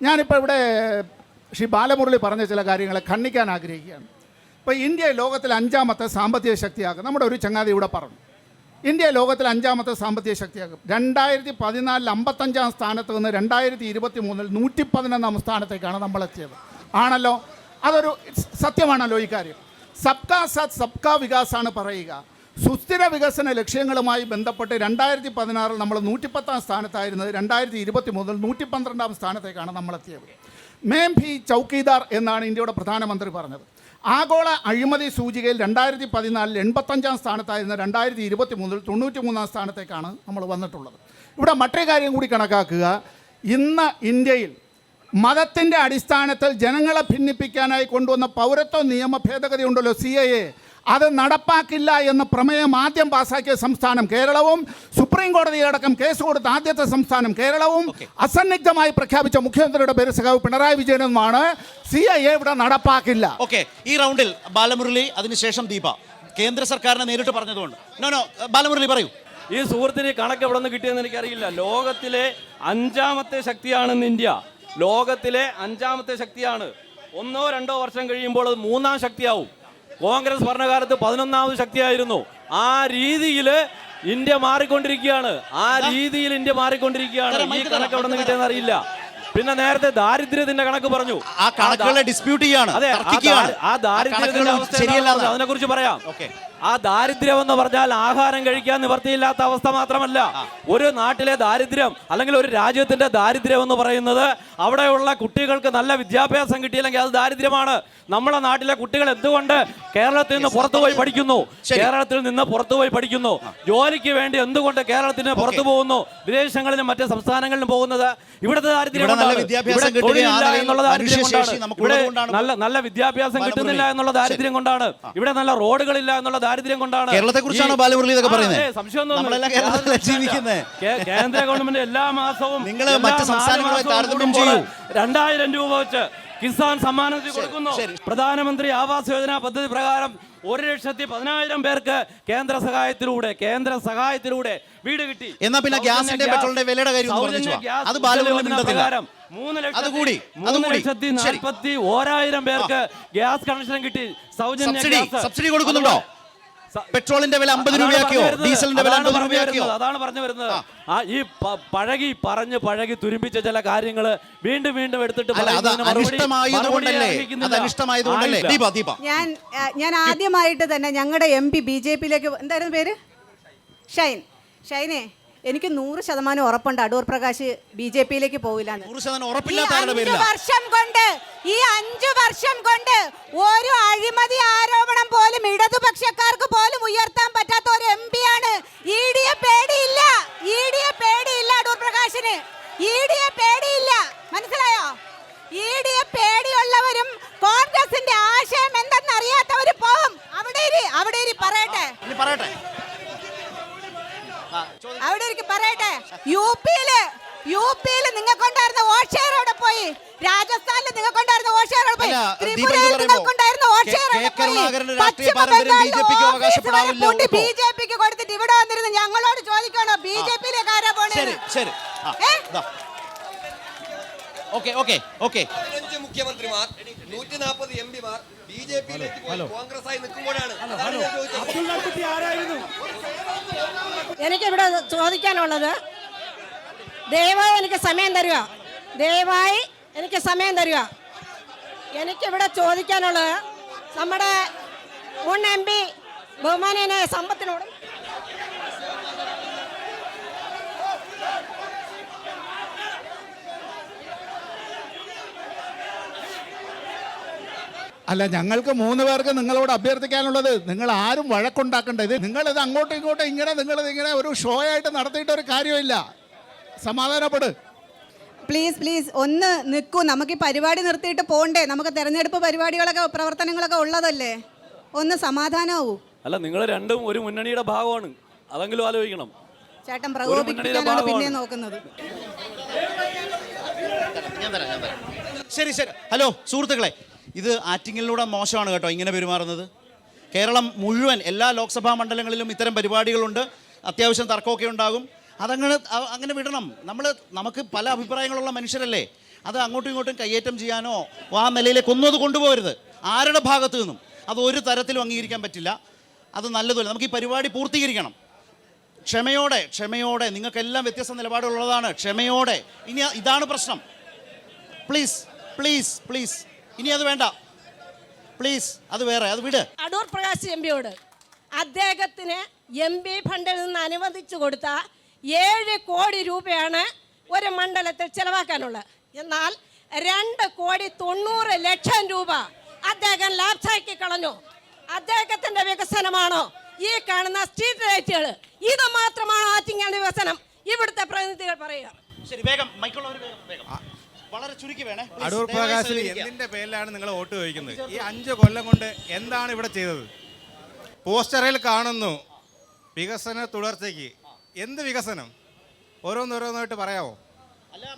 ഞാനിപ്പോൾ ഇവിടെ ശ്രീ ബാലമുരളി പറഞ്ഞ ചില കാര്യങ്ങളെ ഖണ്ഡിക്കാൻ ആഗ്രഹിക്കുകയാണ്. ഇപ്പോൾ ഇന്ത്യ ലോകത്തിലെ 5ാമത്തെ സാമ്പത്തിക ശക്തിയാക്കുക നമ്മുടെ ഒരു ചങ്ങാതി ഇവിടെ പറഞ്ഞു. ഇന്ത്യ ലോകത്തിൽ 5ാമത്തെ സാമ്പത്തിക ശക്തിയാകും. 2014 55ാം സ്ഥാനത്ത് നിന്ന് 2023 111ാം സ്ഥാനത്തേക്കാണ് നമ്മളെത്തിയത്. ആണല്ലോ, അതൊരു സത്യമാണല്ലോ ഈ കാര്യം. സബ്കാ സാത്ത് സബ്കാ വികാസാണ് പറയുക. സുസ്ഥിര വികസന ലക്ഷ്യങ്ങളുമായി ബന്ധപ്പെട്ട് 2016 നമ്മൾ 110ാം സ്ഥാനത്തായിരുന്നത് 2023 112ാം സ്ഥാനത്തേക്കാണ് നമ്മളെത്തിയത്. മേം ഭി ചൗക്കീദാർ എന്നാണ് ഇന്ത്യയുടെ പ്രധാനമന്ത്രി പറഞ്ഞത്. ആഗോള അഴിമതി സൂചികയിൽ 2014 85ാം സ്ഥാനത്തായിരുന്ന 2023 93ാം സ്ഥാനത്തേക്കാണ് നമ്മൾ വന്നിട്ടുള്ളത്. ഇവിടെ മറ്റൊരു കാര്യം കൂടി കണക്കാക്കുക. ഇന്ന് ഇന്ത്യയിൽ മതത്തിൻ്റെ അടിസ്ഥാനത്തിൽ ജനങ്ങളെ ഭിന്നിപ്പിക്കാനായി കൊണ്ടുവന്ന പൗരത്വ നിയമ ഭേദഗതി ഉണ്ടല്ലോ, CAA, അത് നടപ്പാക്കില്ല എന്ന പ്രമേയം ആദ്യം പാസാക്കിയ സംസ്ഥാനം കേരളവും, സുപ്രീം കോടതിയടക്കം കേസ് കൊടുത്ത ആദ്യത്തെ സംസ്ഥാനം കേരളവും, അസന്നിഗ്ധമായി പ്രഖ്യാപിച്ച മുഖ്യമന്ത്രിയുടെ പേര് സഖാവ് പിണറായി വിജയനുമാണ്. CAA ഇവിടെ നടപ്പാക്കില്ല. ഓക്കെ, ഈ റൗണ്ടിൽ ബാലമുരളി, അതിനുശേഷം ദീപ. കേന്ദ്ര സർക്കാരിനെ നേരിട്ട് പറഞ്ഞതുകൊണ്ട് നോ ബാലമുരളി പറയൂ. ഈ സുഹൃത്തിന് കണക്ക് എവിടെ നിന്ന് കിട്ടിയെന്ന് എനിക്കറിയില്ല. ലോകത്തിലെ 5ാമത്തെ ശക്തിയാണെന്ന് ഇന്ത്യ. ലോകത്തിലെ 5ാമത്തെ ശക്തിയാണ്. 1-2 വർഷം കഴിയുമ്പോൾ അത് 3ാം ശക്തിയാവും. കോൺഗ്രസ് ഭരണകാലത്ത് 11ാമത് ശക്തിയായിരുന്നു. ആ രീതിയിൽ ഇന്ത്യ മാറിക്കൊണ്ടിരിക്കുകയാണ്. ഈ കണക്ക് എവിടെ നിന്ന് കിട്ടിയെന്ന് അറിയില്ല. പിന്നെ നേരത്തെ ദാരിദ്ര്യത്തിന്റെ കണക്ക് പറഞ്ഞു. ആ കണക്കുകളെ ഡിസ്പ്യൂട്ട് ചെയ്യാണ്. അതെ, ആ ദാരിദ്ര്യത്തിന്റെ അവസ്ഥ അതിനെ കുറിച്ച് പറയാം. ആ ദാരിദ്ര്യം എന്ന് പറഞ്ഞാൽ ആഹാരം കഴിക്കാൻ നിവർത്തിയില്ലാത്ത അവസ്ഥ മാത്രമല്ല, ഒരു നാട്ടിലെ ദാരിദ്ര്യം അല്ലെങ്കിൽ ഒരു രാജ്യത്തിന്റെ ദാരിദ്ര്യം എന്ന് പറയുന്നത് അവിടെയുള്ള കുട്ടികൾക്ക് നല്ല വിദ്യാഭ്യാസം കിട്ടിയില്ലെങ്കിൽ അത് ദാരിദ്ര്യമാണ്. നമ്മുടെ നാട്ടിലെ കുട്ടികൾ എന്തുകൊണ്ട് കേരളത്തിൽ നിന്ന് പുറത്തുപോയി പഠിക്കുന്നു? ജോലിക്ക് വേണ്ടി എന്തുകൊണ്ട് കേരളത്തിന് പുറത്തു പോകുന്നു? വിദേശങ്ങളിലും മറ്റ് സംസ്ഥാനങ്ങളിലും പോകുന്നത് ഇവിടുത്തെ ദാരിദ്ര്യം നല്ല വിദ്യാഭ്യാസം കിട്ടുന്നില്ല എന്നുള്ള ദാരിദ്ര്യം കൊണ്ടാണ്. ഇവിടെ നല്ല റോഡുകളില്ല എന്നുള്ള ദാരിദ്ര്യം കൊണ്ടാണ്. കേരളത്തെക്കുറിച്ചാണ് ബാലമുരളി ഇതൊക്കെ പറയുന്നത്. കേന്ദ്ര ഗവൺമെന്റ് എല്ലാ മാസവും നിങ്ങൾ മറ്റ് സംസ്ഥാനങ്ങളുമായി താരതമ്യം ചെയ്യൂ. 2000 രൂപ വെച്ച് കിസാൻ സമ്മാൻ നിധി കൊടുക്കുന്നു. പ്രധാനമന്ത്രി ആവാസ് യോജന പദ്ധതി പ്രകാരം 1,10,000 പേർക്ക് കേന്ദ്ര സഹായത്തിലൂടെ വീട് കിട്ടി. എന്നാ പിന്നെ ഗ്യാസിന്റെ പെട്രോളിന്റെ വിലയുടെ കാര്യം അത് ബാലമുരളി 3,41,000 പേർക്ക് ഗ്യാസ് കണക്ഷൻ കിട്ടി. സബ്സിഡി കൊടുക്കുന്നുണ്ടോ? പെട്രോളിന്റെ വില 50 രൂപയാക്കിയോ? ഡീസലിന്റെ വില 50 രൂപയാക്കിയോ? അതാണ് പറഞ്ഞു വരുന്നത്. ഈ പഴകി തുരുമ്പിച്ച ചില കാര്യങ്ങൾ വീണ്ടും എടുത്തിട്ട് ഞാൻ ആദ്യമായിട്ട് തന്നെ ഞങ്ങളുടെ MP BJP-യിലേക്ക്, എന്തായിരുന്നു പേര്, ഷൈനെ, എനിക്ക് 100% ഉറപ്പുണ്ട് അടൂർ പ്രകാശ് BJP-യിലേക്ക് പോവില്ല. 100% ഉറപ്പില്ലാത്ത ഈ 5 വർഷം കൊണ്ട് ഒരു അഴിമതി ആരോപണം പോലും ഇടതുപക്ഷക്കാർക്ക് പോലും ഉയർത്താൻ പറ്റാത്ത ഒരു MP-യാണ്. ED-യെ പേടിയില്ല അടൂർ പ്രകാശിന്. ED-യെ പേടിയില്ല, മനസ്സിലായോ? ED-യെ പേടിയുള്ളവരും കോൺഗ്രസിന്റെ ആശയം എന്തെന്ന് അറിയാത്തവര് പോവും. അവിടെ പറയട്ടെ. യുപിയിൽ നിങ്ങൾക്കുണ്ടായിരുന്ന വോട്ട് ഷെയർ അവിടെ പോയി. രാജസ്ഥാനിൽ നിങ്ങൾക്കുണ്ടായിരുന്ന വോട്ട് ഷെയർ അവിടെ പോയി. ത്രിപുരയിൽ നിങ്ങൾക്കുണ്ടായിരുന്ന വോട്ട് ഷെയർ അവിടെ പോയി. പശ്ചിമ ബംഗാളിൽ BJP-ക്ക് കൊടുത്തിട്ട് ഇവിടെ വന്നിരുന്ന് ഞങ്ങളോട് ചോദിക്കണോ BJP-യിലേക്ക് ആരാ പോണത്? മുഖ്യമന്ത്രിമാർ 140 MP-മാർ BJP-യിലേക്ക് പോയി കോൺഗ്രസായി നിൽക്കുമ്പോഴാണ്. എനിക്കിവിടെ ചോദിക്കാനുള്ളത്, ദയവായി എനിക്ക് സമയം തരിക. എനിക്കിവിടെ ചോദിക്കാനുള്ളത് നമ്മുടെ മുൻ MP ബഹുമാനീയനായ സമ്പത്തിനോട്. അല്ല, ഞങ്ങൾക്ക് 3 പേർക്ക് നിങ്ങളോട് അഭ്യർത്ഥിക്കാനുള്ളത്, നിങ്ങൾ ആരും വഴക്കുണ്ടാക്കേണ്ട. നിങ്ങളിത് അങ്ങോട്ടും ഇങ്ങോട്ടും നിങ്ങളിതിങ്ങനെ ഒരു ഷോ ആയിട്ട് നടത്തിയിട്ട് ഒരു കാര്യമില്ല. സമാധാനപ്പെട്. പ്ലീസ് ഒന്ന് നിൽക്കൂ. നമുക്ക് ഈ പരിപാടി നിർത്തിയിട്ട് പോണ്ടേ? നമുക്ക് തെരഞ്ഞെടുപ്പ് പ്രവർത്തനങ്ങളൊക്കെ ഉള്ളതല്ലേ. ഒന്ന് സമാധാനമാവൂ. അല്ല, നിങ്ങൾ രണ്ടും ഒരു മുന്നണിയുടെ ഭാഗമാണ്, അതെങ്കിലും ആലോചിക്കണം. ചേട്ടൻ പ്രകോപിപ്പിക്കാനാണ് പിന്നെ നോക്കുന്നത്. ശരി. ഹലോ സുഹൃത്തുക്കളെ, ഇത് ആറ്റിങ്ങലിലൂടെ മോശമാണ് കേട്ടോ ഇങ്ങനെ പെരുമാറുന്നത്. കേരളം മുഴുവൻ എല്ലാ ലോക്സഭാ മണ്ഡലങ്ങളിലും ഇത്തരം പരിപാടികളുണ്ട്. അത്യാവശ്യം തർക്കമൊക്കെ ഉണ്ടാകും. അങ്ങനെ വിടണം. നമുക്ക് പല അഭിപ്രായങ്ങളുള്ള മനുഷ്യരല്ലേ. അത് അങ്ങോട്ടും ഇങ്ങോട്ടും കയ്യേറ്റം ചെയ്യാനോ ആ നിലയിലേക്ക് ഒന്നും അത് കൊണ്ടുപോകരുത്. ആരുടെ ഭാഗത്തു നിന്നും അത് ഒരു തരത്തിലും അംഗീകരിക്കാൻ പറ്റില്ല. അത് നല്ലതല്ല. നമുക്ക് ഈ പരിപാടി പൂർത്തീകരിക്കണം. ക്ഷമയോടെ നിങ്ങൾക്കെല്ലാം വ്യത്യസ്ത നിലപാടുള്ളതാണ്. ക്ഷമയോടെ. ഇനി ഇതാണ് പ്രശ്നം. പ്ലീസ് ഇനി അത് വേണ്ട. പ്ലീസ്, അത് വേറെ, അത് വിട്. അടൂർ പ്രകാശ് എംപിയോട് അദ്ദേഹത്തിന് MP ഫണ്ടിൽ നിന്ന് അനുവദിച്ചു കൊടുത്ത 7 കോടി രൂപയാണ് ഒരു മണ്ഡലത്തിൽ ചെലവാക്കാനുള്ളത്. എന്നാൽ 2,90,00,000 രൂപ അദ്ദേഹം ലാപ്സാക്കി കളഞ്ഞു. അദ്ദേഹത്തിന്റെ വികസനമാണോ ഈ കാണുന്ന സ്ട്രീറ്റ് ലൈറ്റുകൾ? ഇത് മാത്രമാണോ ആറ്റിങ്ങലിന്റെ വികസനം? ഇവിടുത്തെ പ്രതിനിധികൾ പറയുക. ശരി, വേഗം മൈക്കുള്ളവർ വേഗം. വളരെ ചുരുക്കി വേണേ. അടൂർ പ്രകാശിന് എന്തിന്റെ പേരിലാണ് നിങ്ങൾ വോട്ട് ചോദിക്കുന്നത്? ഈ 5 കൊല്ലം കൊണ്ട് എന്താണ് ഇവിടെ ചെയ്തത്? പോസ്റ്ററിൽ കാണുന്നു വികസന തുടർച്ചയ്ക്ക്. എന്ത് വികസനം? ഓരോന്നോരോന്നായിട്ട് പറയാമോ?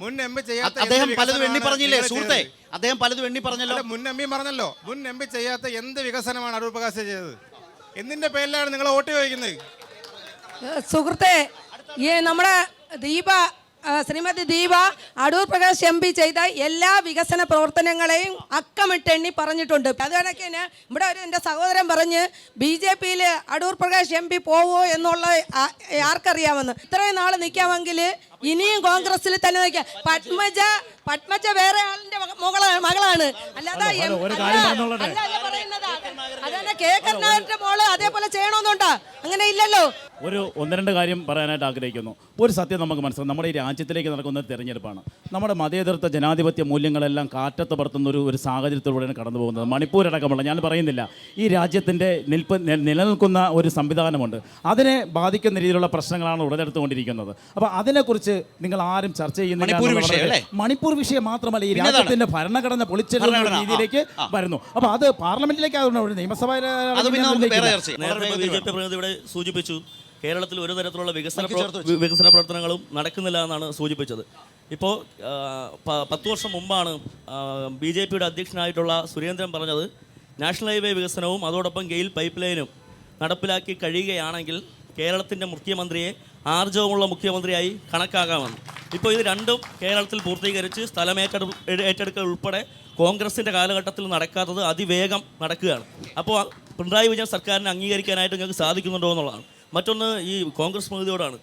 മുൻ MP ചെയ്യാത്ത അദ്ദേഹം പലതും എണ്ണി പറഞ്ഞില്ലേ സുഹൃത്തെ? അദ്ദേഹം പലതും എണ്ണി പറഞ്ഞല്ലോ. മുൻ MP പറഞ്ഞല്ലോ, മുൻ MP ചെയ്യാത്ത എന്ത് വികസനമാണ് അടൂർ പ്രകാശ് ചെയ്തത്? എന്തിന്റെ പേരിലാണ് നിങ്ങൾ വോട്ട് ചോദിക്കുന്നത്? സുഹൃത്തെ, ഈ നമ്മുടെ ശ്രീമതി ദീപ അടൂർ പ്രകാശ് MP ചെയ്ത എല്ലാ വികസന പ്രവർത്തനങ്ങളെയും അക്കമിട്ടെണ്ണി പറഞ്ഞിട്ടുണ്ട്. അത് കണക്കിന് ഇവിടെ എൻ്റെ സഹോദരൻ പറഞ്ഞ് BJPയിൽ അടൂർ പ്രകാശ് MP പോവോ എന്നുള്ള ആർക്കറിയാമെന്ന്. ഇത്രയും നാൾ നിൽക്കാമെങ്കിൽ ഇനിയും കോൺഗ്രസിൽ തന്നെ നിൽക്കാം. പത്മജ വേറെ ആളിന്റെ മകളാണ്, അല്ലാതെ അതന്നെ കെ കരുണാകരന്റെ മോള് അതേപോലെ ചെയ്യണമെന്നുണ്ടോ? അങ്ങനെ ഇല്ലല്ലോ. ഒരു 1-2 കാര്യം പറയാനായിട്ട് ആഗ്രഹിക്കുന്നു. ഒരു സത്യം നമുക്ക് മനസ്സിലാവും. നമ്മുടെ ഈ രാജ്യത്തിലേക്ക് നടക്കുന്ന ഒരു തെരഞ്ഞെടുപ്പാണ്. നമ്മുടെ മതേതരത്വ ജനാധിപത്യ മൂല്യങ്ങളെല്ലാം കാറ്റത്ത് പറത്തുന്ന ഒരു സാഹചര്യത്തിലൂടെയാണ് കടന്നു പോകുന്നത്. മണിപ്പൂർ അടക്കമുള്ള, ഞാൻ പറയുന്നില്ല, ഈ രാജ്യത്തിൻ്റെ നിലനിൽക്കുന്ന ഒരു സംവിധാനമുണ്ട്. അതിനെ ബാധിക്കുന്ന രീതിയിലുള്ള പ്രശ്നങ്ങളാണ് ഉടലെടുത്തുകൊണ്ടിരിക്കുന്നത്. അപ്പോൾ അതിനെക്കുറിച്ച് നിങ്ങൾ ആരും ചർച്ച ചെയ്യുന്നില്ല. മണിപ്പൂർ വിഷയം മാത്രമല്ല, ഈ രാജ്യത്തിൻ്റെ ഭരണഘടന പൊളിച്ചെടുക്കുന്ന രീതിയിലേക്ക് വരുന്നു. അപ്പോൾ അത് പാർലമെന്റിലേക്ക് ആയതുകൊണ്ട് നിയമസഭയിൽ BJP പ്രതിനിധി ഇവിടെ സൂചിപ്പിച്ചു, കേരളത്തിൽ ഒരു തരത്തിലുള്ള വികസന പ്രവർത്തനങ്ങളും നടക്കുന്നില്ല എന്നാണ് സൂചിപ്പിച്ചത്. ഇപ്പോൾ 10 വർഷം മുമ്പാണ് BJPയുടെ അധ്യക്ഷനായിട്ടുള്ള സുരേന്ദ്രൻ പറഞ്ഞത് നാഷണൽ ഹൈവേ വികസനവും അതോടൊപ്പം ഗെയിൽ പൈപ്പ് ലൈനും നടപ്പിലാക്കി കഴിയുകയാണെങ്കിൽ കേരളത്തിൻ്റെ മുഖ്യമന്ത്രിയെ ആർജവമുള്ള മുഖ്യമന്ത്രിയായി കണക്കാക്കാമെന്ന്. ഇപ്പോൾ ഇത് രണ്ടും കേരളത്തിൽ പൂർത്തീകരിച്ച് ഏറ്റെടുക്കൽ ഉൾപ്പെടെ കോൺഗ്രസിൻ്റെ കാലഘട്ടത്തിൽ നടക്കാത്തത് അതിവേഗം നടക്കുകയാണ്. അപ്പോൾ പിണറായി വിജയൻ സർക്കാരിനെ അംഗീകരിക്കാനായിട്ട് നിങ്ങൾക്ക് സാധിക്കുന്നുണ്ടോ എന്നുള്ളതാണ്. മറ്റൊന്ന് ഈ കോൺഗ്രസ് പ്രതിനിധിയോടാണ്.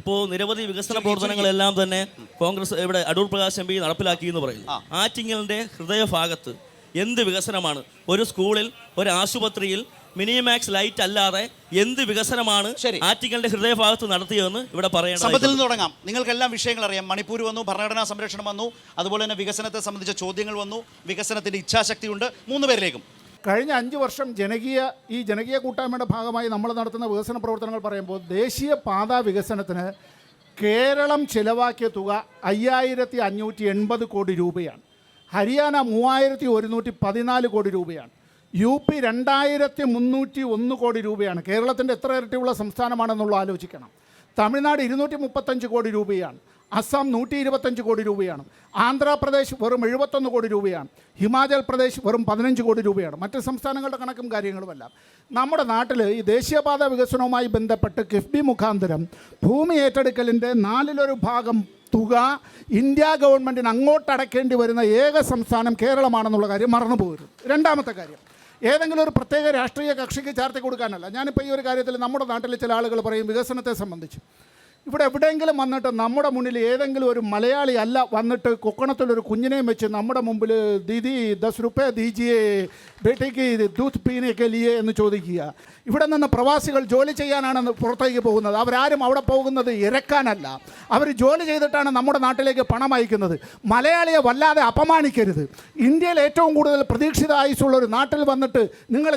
ഇപ്പോൾ നിരവധി വികസന പ്രവർത്തനങ്ങളെല്ലാം തന്നെ കോൺഗ്രസ് ഇവിടെ അടൂർ പ്രകാശ് MP നടപ്പിലാക്കി എന്ന് പറയുന്നു. ആറ്റിങ്ങലിൻ്റെ ഹൃദയഭാഗത്ത് എന്ത് വികസനമാണ്? ഒരു സ്കൂളിൽ, ഒരു ആശുപത്രിയിൽ മിനിമാക്സ് ലൈറ്റ് അല്ലാതെ എന്ത് വികസനമാണ് ആറ്റിങ്ങലിന്റെ ഹൃദയഭാഗത്ത് നടത്തിയതെന്ന് ഇവിടെ പറയണം. സമ്പത്തിൽ നിന്ന് തുടങ്ങാം. നിങ്ങൾക്കെല്ലാം വിഷയങ്ങൾ അറിയാം. മണിപ്പൂർ വന്നു, ഭരണഘടനാ സംരക്ഷണം വന്നു, അതുപോലെ തന്നെ വികസനത്തെ സംബന്ധിച്ച ചോദ്യങ്ങൾ വന്നു, വികസനത്തിന്റെ ഇച്ഛാശക്തിയുണ്ട്. 3 പേരിലേക്കും കഴിഞ്ഞ 5 വർഷം ജനകീയ കൂട്ടായ്മയുടെ ഭാഗമായി നമ്മൾ നടത്തുന്ന വികസന പ്രവർത്തനങ്ങൾ പറയുമ്പോൾ ദേശീയപാത വികസനത്തിന് കേരളം ചിലവാക്കിയ തുക 5580 കോടി രൂപയാണ്. ഹരിയാന 3114 കോടി രൂപയാണ്. UP 2301 കോടി രൂപയാണ്. കേരളത്തിൻ്റെ എത്ര ഇരട്ടിയുള്ള സംസ്ഥാനമാണെന്നുള്ള ആലോചിക്കണം. തമിഴ്നാട് 235 കോടി രൂപയാണ്. അസം 125 കോടി രൂപയാണ്. ആന്ധ്രാപ്രദേശ് വെറും 71 കോടി രൂപയാണ്. ഹിമാചൽ പ്രദേശ് വെറും 15 കോടി രൂപയാണ്. മറ്റ് സംസ്ഥാനങ്ങളുടെ കണക്കും കാര്യങ്ങളുമല്ല. നമ്മുടെ നാട്ടിൽ ഈ ദേശീയപാത വികസനവുമായി ബന്ധപ്പെട്ട് കിഫ്ബി മുഖാന്തരം ഭൂമി ഏറ്റെടുക്കലിൻ്റെ 4/1 ഭാഗം തുക ഇന്ത്യ ഗവൺമെൻറ്റിന് അങ്ങോട്ട് അടയ്ക്കേണ്ടി വരുന്ന ഏക സംസ്ഥാനം കേരളമാണെന്നുള്ള കാര്യം മറന്നു പോകരുത്. രണ്ടാമത്തെ കാര്യം, ഏതെങ്കിലും ഒരു പ്രത്യേക രാഷ്ട്രീയ കക്ഷിക്ക് ചാർത്തി കൊടുക്കാനല്ല. ഞാനിപ്പോൾ ഈ ഒരു കാര്യത്തിൽ നമ്മുടെ നാട്ടിലെ ചില ആളുകൾ പറയും വികസനത്തെ സംബന്ധിച്ച്. ഇവിടെ എവിടെയെങ്കിലും വന്നിട്ട് നമ്മുടെ മുന്നിൽ ഏതെങ്കിലും ഒരു മലയാളി അല്ല വന്നിട്ട് കൊക്കണത്തിലൊരു കുഞ്ഞിനെയും വെച്ച് നമ്മുടെ മുമ്പിൽ ദീദി 10 രൂപ ദീജിയെ ബേട്ടയ്ക്ക് ദൂത്ത് പീനേക്ക് ലിയേ എന്ന് ചോദിക്കുക. ഇവിടെ നിന്ന് പ്രവാസികൾ ജോലി ചെയ്യാനാണ് പുറത്തേക്ക് പോകുന്നത്. അവരാരും അവിടെ പോകുന്നത് ഇരക്കാനല്ല. അവർ ജോലി ചെയ്തിട്ടാണ് നമ്മുടെ നാട്ടിലേക്ക് പണം അയക്കുന്നത്. മലയാളിയെ വല്ലാതെ അപമാനിക്കരുത്. ഇന്ത്യയിൽ ഏറ്റവും കൂടുതൽ പ്രതീക്ഷിത ആയുസ്സുള്ള ഒരു നാട്ടിൽ വന്നിട്ട്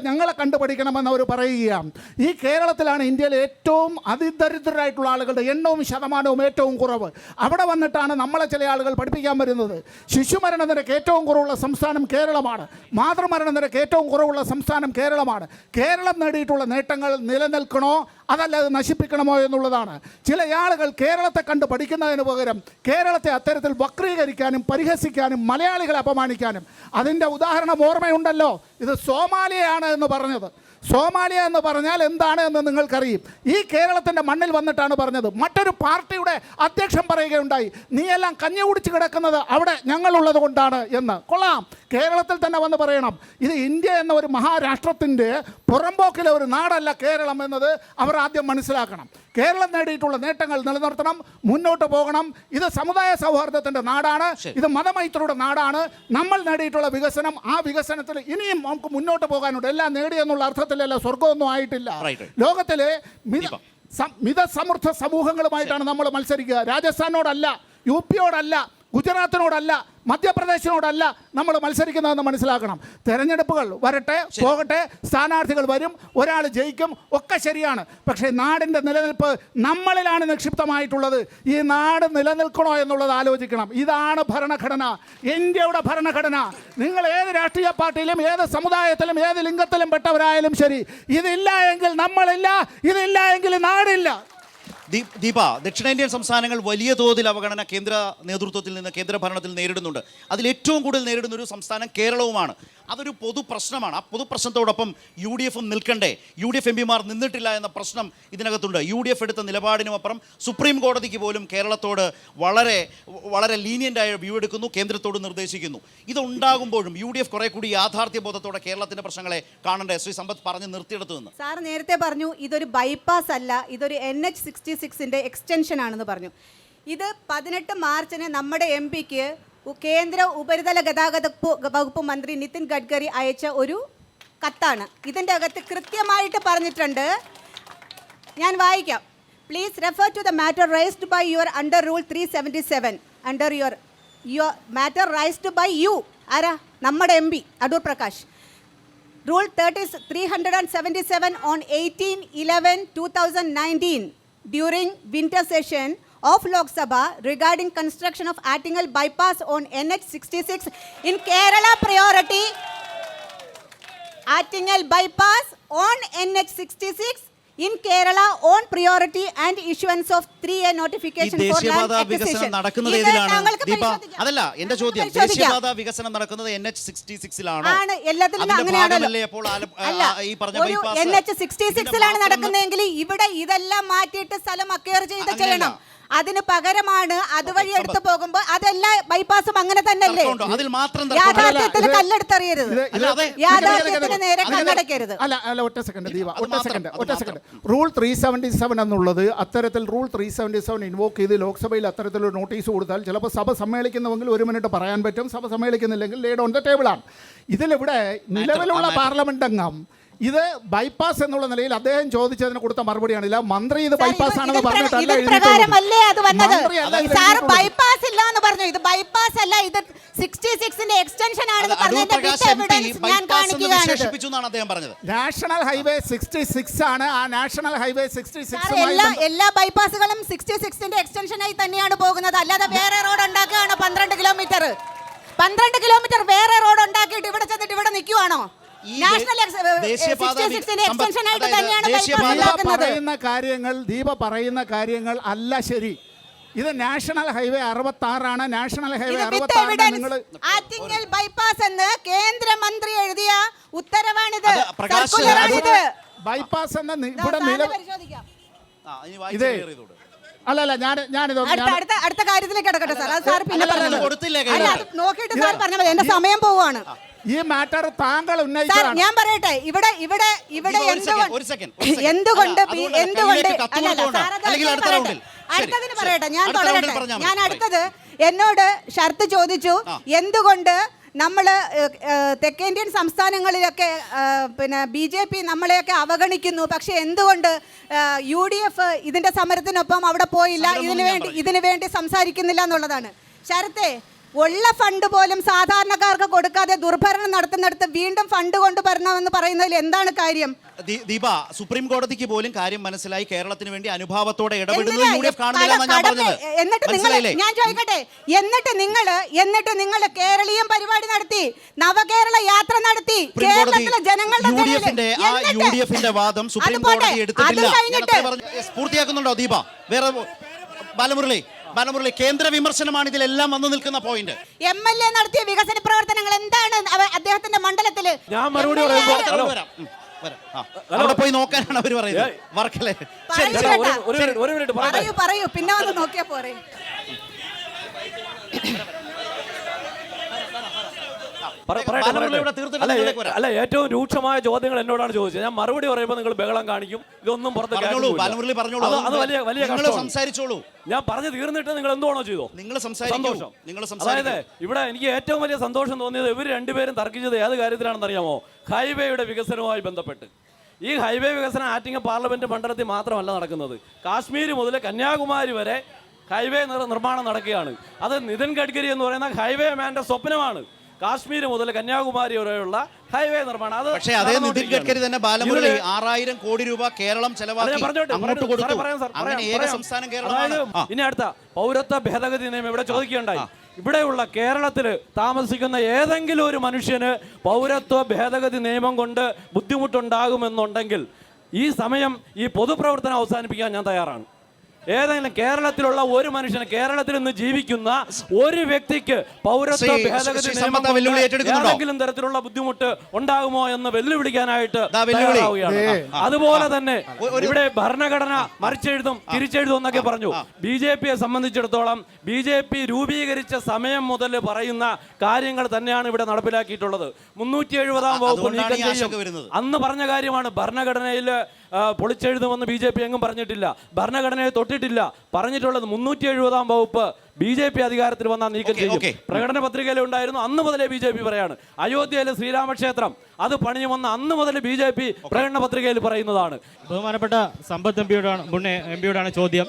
ഞങ്ങളെ കണ്ടുപഠിക്കണമെന്ന് അവർ പറയുകയാണ്. ഈ കേരളത്തിലാണ് ഇന്ത്യയിലെ ഏറ്റവും അതിദരിദ്രരായിട്ടുള്ള ആളുകളുടെ എണ്ണവും ശതമാനവും ഏറ്റവും കുറവ്. അവിടെ വന്നിട്ടാണ് നമ്മളെ ചില ആളുകൾ പഠിപ്പിക്കാൻ വരുന്നത്. ശിശുമരണ നിരക്ക് ഏറ്റവും കുറവുള്ള സംസ്ഥാനം കേരളമാണ്. മാതൃമരണ നിരക്ക് ഏറ്റവും കുറവുള്ള സംസ്ഥാനം കേരളമാണ്. കേരളം നേടിയിട്ടുള്ള നേട്ടങ്ങൾ നിലനിൽക്കണോ അതല്ല അത് നശിപ്പിക്കണമോ എന്നുള്ളതാണ്. ചില ആളുകൾ കേരളത്തെ കണ്ട് പഠിക്കുന്നതിന് പകരം കേരളത്തെ അത്തരത്തിൽ വക്രീകരിക്കാനും പരിഹസിക്കാനും മലയാളികളെ അപമാനിക്കാനും. അതിൻ്റെ ഉദാഹരണം ഓർമ്മയുണ്ടല്ലോ, ഇത് സോമാലിയയാണ് എന്ന് പറഞ്ഞത്. സോമാലിയ എന്ന് പറഞ്ഞാൽ എന്താണ് എന്ന് നിങ്ങൾക്കറിയും. ഈ കേരളത്തിൻ്റെ മണ്ണിൽ വന്നിട്ടാണ് പറഞ്ഞത്. മറ്റൊരു പാർട്ടിയുടെ അധ്യക്ഷൻ പറയുകയുണ്ടായി, നീയെല്ലാം കഞ്ഞി കുടിച്ച് കിടക്കുന്നത് അവിടെ ഞങ്ങളുള്ളത് കൊണ്ടാണ് എന്ന്. കൊള്ളാം, കേരളത്തിൽ തന്നെ വന്ന് പറയണം. ഇത് ഇന്ത്യ എന്ന ഒരു മഹാരാഷ്ട്രത്തിൻ്റെ പുറമ്പോക്കിലെ ഒരു നാടല്ല കേരളം എന്നത് അവർ ആദ്യം മനസ്സിലാക്കണം. കേരളം നേടിയിട്ടുള്ള നേട്ടങ്ങൾ നിലനിർത്തണം, മുന്നോട്ട് പോകണം. ഇത് സമുദായ സൗഹാർദ്ദത്തിൻ്റെ നാടാണ്, ഇത് മതമൈത്രിയുടെ നാടാണ്. നമ്മൾ നേടിയിട്ടുള്ള വികസനം, ആ വികസനത്തിൽ ഇനിയും നമുക്ക് മുന്നോട്ട് പോകാനുണ്ട്. എല്ലാം നേടിയെന്നുള്ള അർത്ഥത്തിലല്ല, സ്വർഗമൊന്നും ആയിട്ടില്ല. ലോകത്തിലെ മിതസമൃദ്ധ സമൂഹങ്ങളുമായിട്ടാണ് നമ്മൾ മത്സരിക്കുക. രാജസ്ഥാനോടല്ല, യു പിയോടല്ല, ഗുജറാത്തിനോടല്ല, മധ്യപ്രദേശിനോടല്ല നമ്മൾ മത്സരിക്കുന്നതെന്ന് മനസ്സിലാക്കണം. തെരഞ്ഞെടുപ്പുകൾ വരട്ടെ, പോകട്ടെ, സ്ഥാനാർത്ഥികൾ വരും, ഒരാൾ ജയിക്കും, ഒക്കെ ശരിയാണ്. പക്ഷേ നാടിൻ്റെ നിലനിൽപ്പ് നമ്മളിലാണ് നിക്ഷിപ്തമായിട്ടുള്ളത്. ഈ നാട് നിലനിൽക്കണോ എന്നുള്ളത് ആലോചിക്കണം. ഇതാണ് ഭരണഘടന, ഇന്ത്യയുടെ ഭരണഘടന. നിങ്ങൾ ഏത് രാഷ്ട്രീയ പാർട്ടിയിലും, ഏത് സമുദായത്തിലും, ഏത് ലിംഗത്തിലും പെട്ടവരായാലും ശരി, ഇതില്ല എങ്കിൽ നമ്മളില്ല, ഇതില്ല എങ്കിൽ നാടില്ല. ദീപ, ദക്ഷിണേന്ത്യൻ സംസ്ഥാനങ്ങൾ വലിയ തോതിൽ അവഗണന കേന്ദ്ര നേതൃത്വത്തിൽ നിന്ന്, കേന്ദ്ര ഭരണത്തിൽ നേരിടുന്നുണ്ട്. അതിൽ ഏറ്റവും കൂടുതൽ നേരിടുന്ന ഒരു സംസ്ഥാനം കേരളവുമാണ്. അതൊരു പൊതു പ്രശ്നമാണ്. ആ പൊതു പ്രശ്നത്തോടൊപ്പം UDF നിൽക്കണ്ടേ? UDF MPമാർ നിന്നിട്ടില്ല എന്ന പ്രശ്നം ഇതിനകത്തുണ്ട്. UDF എടുത്ത നിലപാടിനുമപ്പുറം സുപ്രീം കോടതിക്ക് പോലും കേരളത്തോട് വളരെ വളരെ ലീനിയൻ്റായ വ്യൂ എടുക്കുന്നു, കേന്ദ്രത്തോട് നിർദ്ദേശിക്കുന്നു. ഇതുണ്ടാകുമ്പോഴും UDF കുറെ കൂടി യാഥാർത്ഥ്യ ബോധത്തോടെ കേരളത്തിൻ്റെ പ്രശ്നങ്ങളെ കാണണ്ടേ? ശ്രീ സമ്പത്ത് പറഞ്ഞ് നിർത്തിയെടുത്തു നിന്ന് സാർ നേരത്തെ പറഞ്ഞു ഇതൊരു ബൈപ്പാസ് അല്ല, ഇതൊരു NH-66ൻ്റെ എക്സ്റ്റൻഷൻ ആണെന്ന് പറഞ്ഞു. ഇത് 18 മാർച്ചിന് നമ്മുടെ MP-ക്ക് കേന്ദ്ര ഉപരിതല ഗതാഗത വകുപ്പ് മന്ത്രി നിതിൻ ഗഡ്കരി അയച്ച ഒരു കത്താണ്. ഇതിൻ്റെ അകത്ത് കൃത്യമായിട്ട് പറഞ്ഞിട്ടുണ്ട്, ഞാൻ വായിക്കാം. Please refer to the matter raised by your under rule 377 under your matter raised by you. ആരാ? നമ്മുടെ MP Adoor Prakash. Rule 377 on 18/11/2019 during winter session of Lok Sabha regarding construction of Attingal bypass on NH-66 in Kerala priority. Attingal bypass on NH-66 in Kerala on priority and issuance of 3A notification for land acquisition. നടക്കുന്നത് ഏതിലാണ് ദീപ? അതല്ല എന്റെ ചോദ്യം. ദേശീയപാത വികസനം നടക്കുന്നത് NH-66-ലാണ്. എല്ലാത്തിലും അങ്ങനെയാണല്ലോ. ഈ പറഞ്ഞ ബൈപ്പാസ് NH-66-ലാണ് നടക്കുന്നതെങ്കിൽ ഇവിടെ ഇതെല്ലാം മാറ്റിയിട്ട് സ്ഥലം അക്വയർ ചെയ്യണം. അതിന് പകരമാണ് അതുവഴി എടുത്തു പോകുമ്പോൾ അതെല്ലാ ബൈപ്പാസും അങ്ങനെ തന്നെയല്ലേ? യാഥാർത്ഥ്യത്തിന് കല്ലെടുത്തറിയരുത്, യാഥാർത്ഥ്യത്തിന് നേരെ കണ്ണടക്കരുത്. അല്ല ഒറ്റ സെക്കൻഡ് ദീപ, ഒറ്റ സെക്കൻഡ്. റൂൾ 377 എന്നുള്ളത് അത്തരത്തിൽ റൂൾ 377 ഇൻവോക്ക് ചെയ്ത് ലോക്സഭയിൽ അത്തരത്തിലൊരു നോട്ടീസ് കൊടുത്താൽ ചിലപ്പോൾ സഭ സമ്മേളിക്കുന്നുവെങ്കിൽ 1 മിനിറ്റ് പറയാൻ പറ്റും, സഭ സമ്മേളിക്കുന്നില്ലെങ്കിൽ ലേഡ് ഓൺ ദ ടേബിളാണ്. ഇതിലിവിടെ നിലവിലുള്ള പാർലമെന്റ് അംഗം ഇത് ബൈപ്പാസ് എന്നുള്ള നിലയിൽ അദ്ദേഹം ചോദിച്ചതിന് കൊടുത്ത മറുപടിയാണ്. ഇല്ല, മന്ത്രി ഇത് ബൈപ്പാസ് ആണെന്ന് പറഞ്ഞിട്ടല്ല പ്രകാരമല്ലേ അത് വന്നത്. സാർ ബൈപ്പാസ് ഇല്ല എന്ന് പറഞ്ഞു. ഇത് ബൈപ്പാസ് അല്ല, ഇത് 66ന്റെ എക്സ്റ്റൻഷൻ ആണെന്ന് പറഞ്ഞതിന്റെ എവിഡൻസ് ഞാൻ കാണിക്കുകയാണ്. നാഷണൽ ഹൈവേ 66 ആണ്. ആ നാഷണൽ ഹൈവേ 66 എല്ലാ ബൈപ്പാസുകളും 66ന്റെ എക്സ്റ്റൻഷൻ ആയി തന്നെയാണ് പോകുന്നത്. അല്ലാതെ വേറെ റോഡ് ഉണ്ടാക്കുകയാണോ? 12 കിലോമീറ്റർ വേറെ റോഡ് ഉണ്ടാക്കിയിട്ട് ഇവിടെ ചെന്നിട്ട് ഇവിടെ നിൽക്കുവാണോ? ദീപ പറയുന്ന കാര്യങ്ങൾ അല്ല ശരി. ഇത് നാഷണൽ ഹൈവേ 66 ആണ്. നാഷണൽ ഹൈവേ 66 ആറ്റിങ്ങൽ ബൈപ്പാസ് എന്ന് കേന്ദ്രമന്ത്രി എഴുതിയ ഉത്തരവാണിത്. ബൈപ്പാസ് എന്ന ഇവിടെ ഇതേ അല്ലല്ല ഞാനിത് അടുത്ത കാര്യത്തിലേക്ക് കിടക്കട്ടെ സാർ. അത് സാർ പിന്നെ നോക്കിയിട്ട് സാർ പറഞ്ഞാൽ മതി, എന്റെ സമയം പോവാണ്. ഈ മാറ്റർ താങ്കൾ ഞാൻ പറയട്ടെ, ഇവിടെ എന്തുകൊണ്ട് അടുത്തതിന് പറയട്ടെ, ഞാൻ തുടരട്ടെ. ഞാൻ അടുത്തത് എന്നോട് ഷർത്ത് ചോദിച്ചു, എന്തുകൊണ്ട് നമ്മൾ തെക്കേന്ത്യൻ സംസ്ഥാനങ്ങളിലൊക്കെ പിന്നെ BJP നമ്മളെയൊക്കെ അവഗണിക്കുന്നു, പക്ഷെ എന്തുകൊണ്ട് UDF ഇതിൻ്റെ സമരത്തിനൊപ്പം അവിടെ പോയില്ല, ഇതിനു വേണ്ടി സംസാരിക്കുന്നില്ല എന്നുള്ളതാണ്. ശരത്തെ, ഉള്ള ഫണ്ട് പോലും സാധാരണക്കാർക്ക് കൊടുക്കാതെ ദുർഭരണം നടത്തുന്നിടത്ത് വീണ്ടും ഫണ്ട് കൊണ്ടുവരണമെന്ന് പറയുന്നതിൽ എന്താണ് കാര്യം? ദീപ, സുപ്രീം കോടതിക്ക് പോലും കാര്യം മനസ്സിലായി, കേരളത്തിന് വേണ്ടി അനുഭാവത്തോടെ ഇടപെടുന്നത് UDF കാണുന്നില്ല. ഞാൻ ചോദിക്കട്ടെ, എന്നിട്ട് നിങ്ങൾ കേരളീയം പരിപാടി നടത്തി, നവകേരള യാത്ര നടത്തി, കേരളത്തിലെ ജനങ്ങളുടെ UDFന്റെ വാദം സുപ്രീം കോടതി എടുത്തിട്ടില്ല. പൂർത്തിയാക്കുന്നുണ്ടോ ദീപ? വേറെ ബാലമുരളി, കേന്ദ്ര വിമർശനമാണ് ഇതിലെല്ലാം വന്നു നിൽക്കുന്ന പോയിന്റ്. MLA നടത്തിയ വികസന പ്രവർത്തനങ്ങൾ എന്താണ് അദ്ദേഹത്തിന്റെ മണ്ഡലത്തില്? ഞാൻ മറുപടി അവിടെ പോയി നോക്കാനാണ് അവർ പറയുന്നത്. വർക്കലേ പറയൂ, പിന്നെ വന്ന് നോക്കിയാ പോരെ. ബാലമുരളിയുടെ തീർത്തിട്ട് നിങ്ങളിലേക്ക് വരാം. അല്ല, ഏറ്റവും രൂക്ഷമായ ചോദ്യങ്ങൾ എന്നോടാണ് ചോദിച്ചത്. ഞാൻ മറുപടി പറയുമ്പോൾ നിങ്ങൾ ബഹളം കാണിക്കും. ഇതൊന്നും പുറത്ത് പറഞ്ഞോളൂ, ബാലമുരളി പറഞ്ഞോളൂ. അത് വലിയ വലിയ നിങ്ങൾ കഷ്ടമാണ്. സംസാരിച്ചോളൂ. ഞാൻ പറഞ്ഞു തീർന്നിട്ട് നിങ്ങൾ എന്തുവാണോ ചെയ്തോ. നിങ്ങൾ സംസാരിക്കും. അതായത് ഇവിടെ എനിക്ക് ഏറ്റവും വലിയ സന്തോഷം തോന്നിയത് ഇവർ രണ്ടുപേരും തർക്കിച്ചത് ഏത് കാര്യത്തിലാണെന്ന് അറിയാമോ? ഹൈവേയുടെ വികസനവുമായി ബന്ധപ്പെട്ട്. ഈ ഹൈവേ വികസനം ആറ്റിങ്ങൽ പാർലമെന്റ് മണ്ഡലത്തിൽ മാത്രമല്ല നടക്കുന്നത്. കാശ്മീർ മുതൽ കന്യാകുമാരി വരെ ഹൈവേ നിർമ്മാണം നടക്കുകയാണ്. അത് നിതിൻ ഗഡ്കരി എന്ന് പറയുന്ന ഹൈവേ മാന്റെ സ്വപ്നമാണ്. കാശ്മീർ മുതൽ കന്യാകുമാരി വരെയുള്ള ഹൈവേ നിർമ്മാണം. അത് പക്ഷേ അതേ നിതിൻ ഗഡ്കരി തന്നെ ബാലമുരളി 6000 കോടി രൂപ കേരളം ചെലവാക്കി അങ്ങോട്ട് കൊടുത്തു. അങ്ങനെ ഏക സംസ്ഥാനം കേരളമാണ്. ഇനി അടുത്ത പൗരത്വ ഭേദഗതി നിയമം ഇവിടെ ചോദിക്കുകയുണ്ടായി. ഇവിടെയുള്ള കേരളത്തിൽ താമസിക്കുന്ന ഏതെങ്കിലും ഒരു മനുഷ്യന് പൗരത്വ ഭേദഗതി നിയമം കൊണ്ട് ബുദ്ധിമുട്ടുണ്ടാകുമെന്നുണ്ടെങ്കിൽ ഈ സമയം ഈ പൊതുപ്രവർത്തനം അവസാനിപ്പിക്കാൻ ഞാൻ തയ്യാറാണ്. ഏതെങ്കിലും കേരളത്തിലുള്ള ഒരു മനുഷ്യന്, കേരളത്തിൽ നിന്ന് ജീവിക്കുന്ന ഒരു വ്യക്തിക്ക് പൗരത്വ ഭേദഗതി നിയമം ഏതെങ്കിലും തരത്തിലുള്ള ബുദ്ധിമുട്ട് ഉണ്ടാകുമോ എന്ന് വെല്ലുവിളിക്കാനായിട്ട് തയ്യാറാവുകയാണ്. അതുപോലെ തന്നെ ഇവിടെ ഭരണഘടന മറിച്ചെഴുതും തിരിച്ചെഴുതും എന്നൊക്കെ പറഞ്ഞു. BJPയെ സംബന്ധിച്ചിടത്തോളം BJP രൂപീകരിച്ച സമയം മുതൽ പറയുന്ന കാര്യങ്ങൾ തന്നെയാണ് ഇവിടെ നടപ്പിലാക്കിയിട്ടുള്ളത്. 370-ാം വകുപ്പ് നീക്കം ചെയ്യും അന്ന് പറഞ്ഞ കാര്യമാണ്. ഭരണഘടനയിൽ പൊളിച്ചെഴുതുമെന്ന് BJP എങ്ങും പറഞ്ഞിട്ടില്ല. ഭരണഘടനയെ തൊട്ടിട്ടില്ല. പറഞ്ഞിട്ടുള്ളത് 370-ാം വകുപ്പ് BJP അധികാരത്തിൽ വന്നാൽ നീക്കം ചെയ്യും. പ്രകടന പത്രികയിൽ ഉണ്ടായിരുന്നു. അന്ന് മുതലേ BJP പറയാണ്. അയോധ്യയിലെ ശ്രീരാമക്ഷേത്രം അത് പണിയുമെന്ന് അന്ന് മുതൽ BJP പ്രകടന പത്രികയിൽ പറയുന്നതാണ്. ബഹുമാനപ്പെട്ട സമ്പത്ത് എംപിയോടാണ് ചോദ്യം.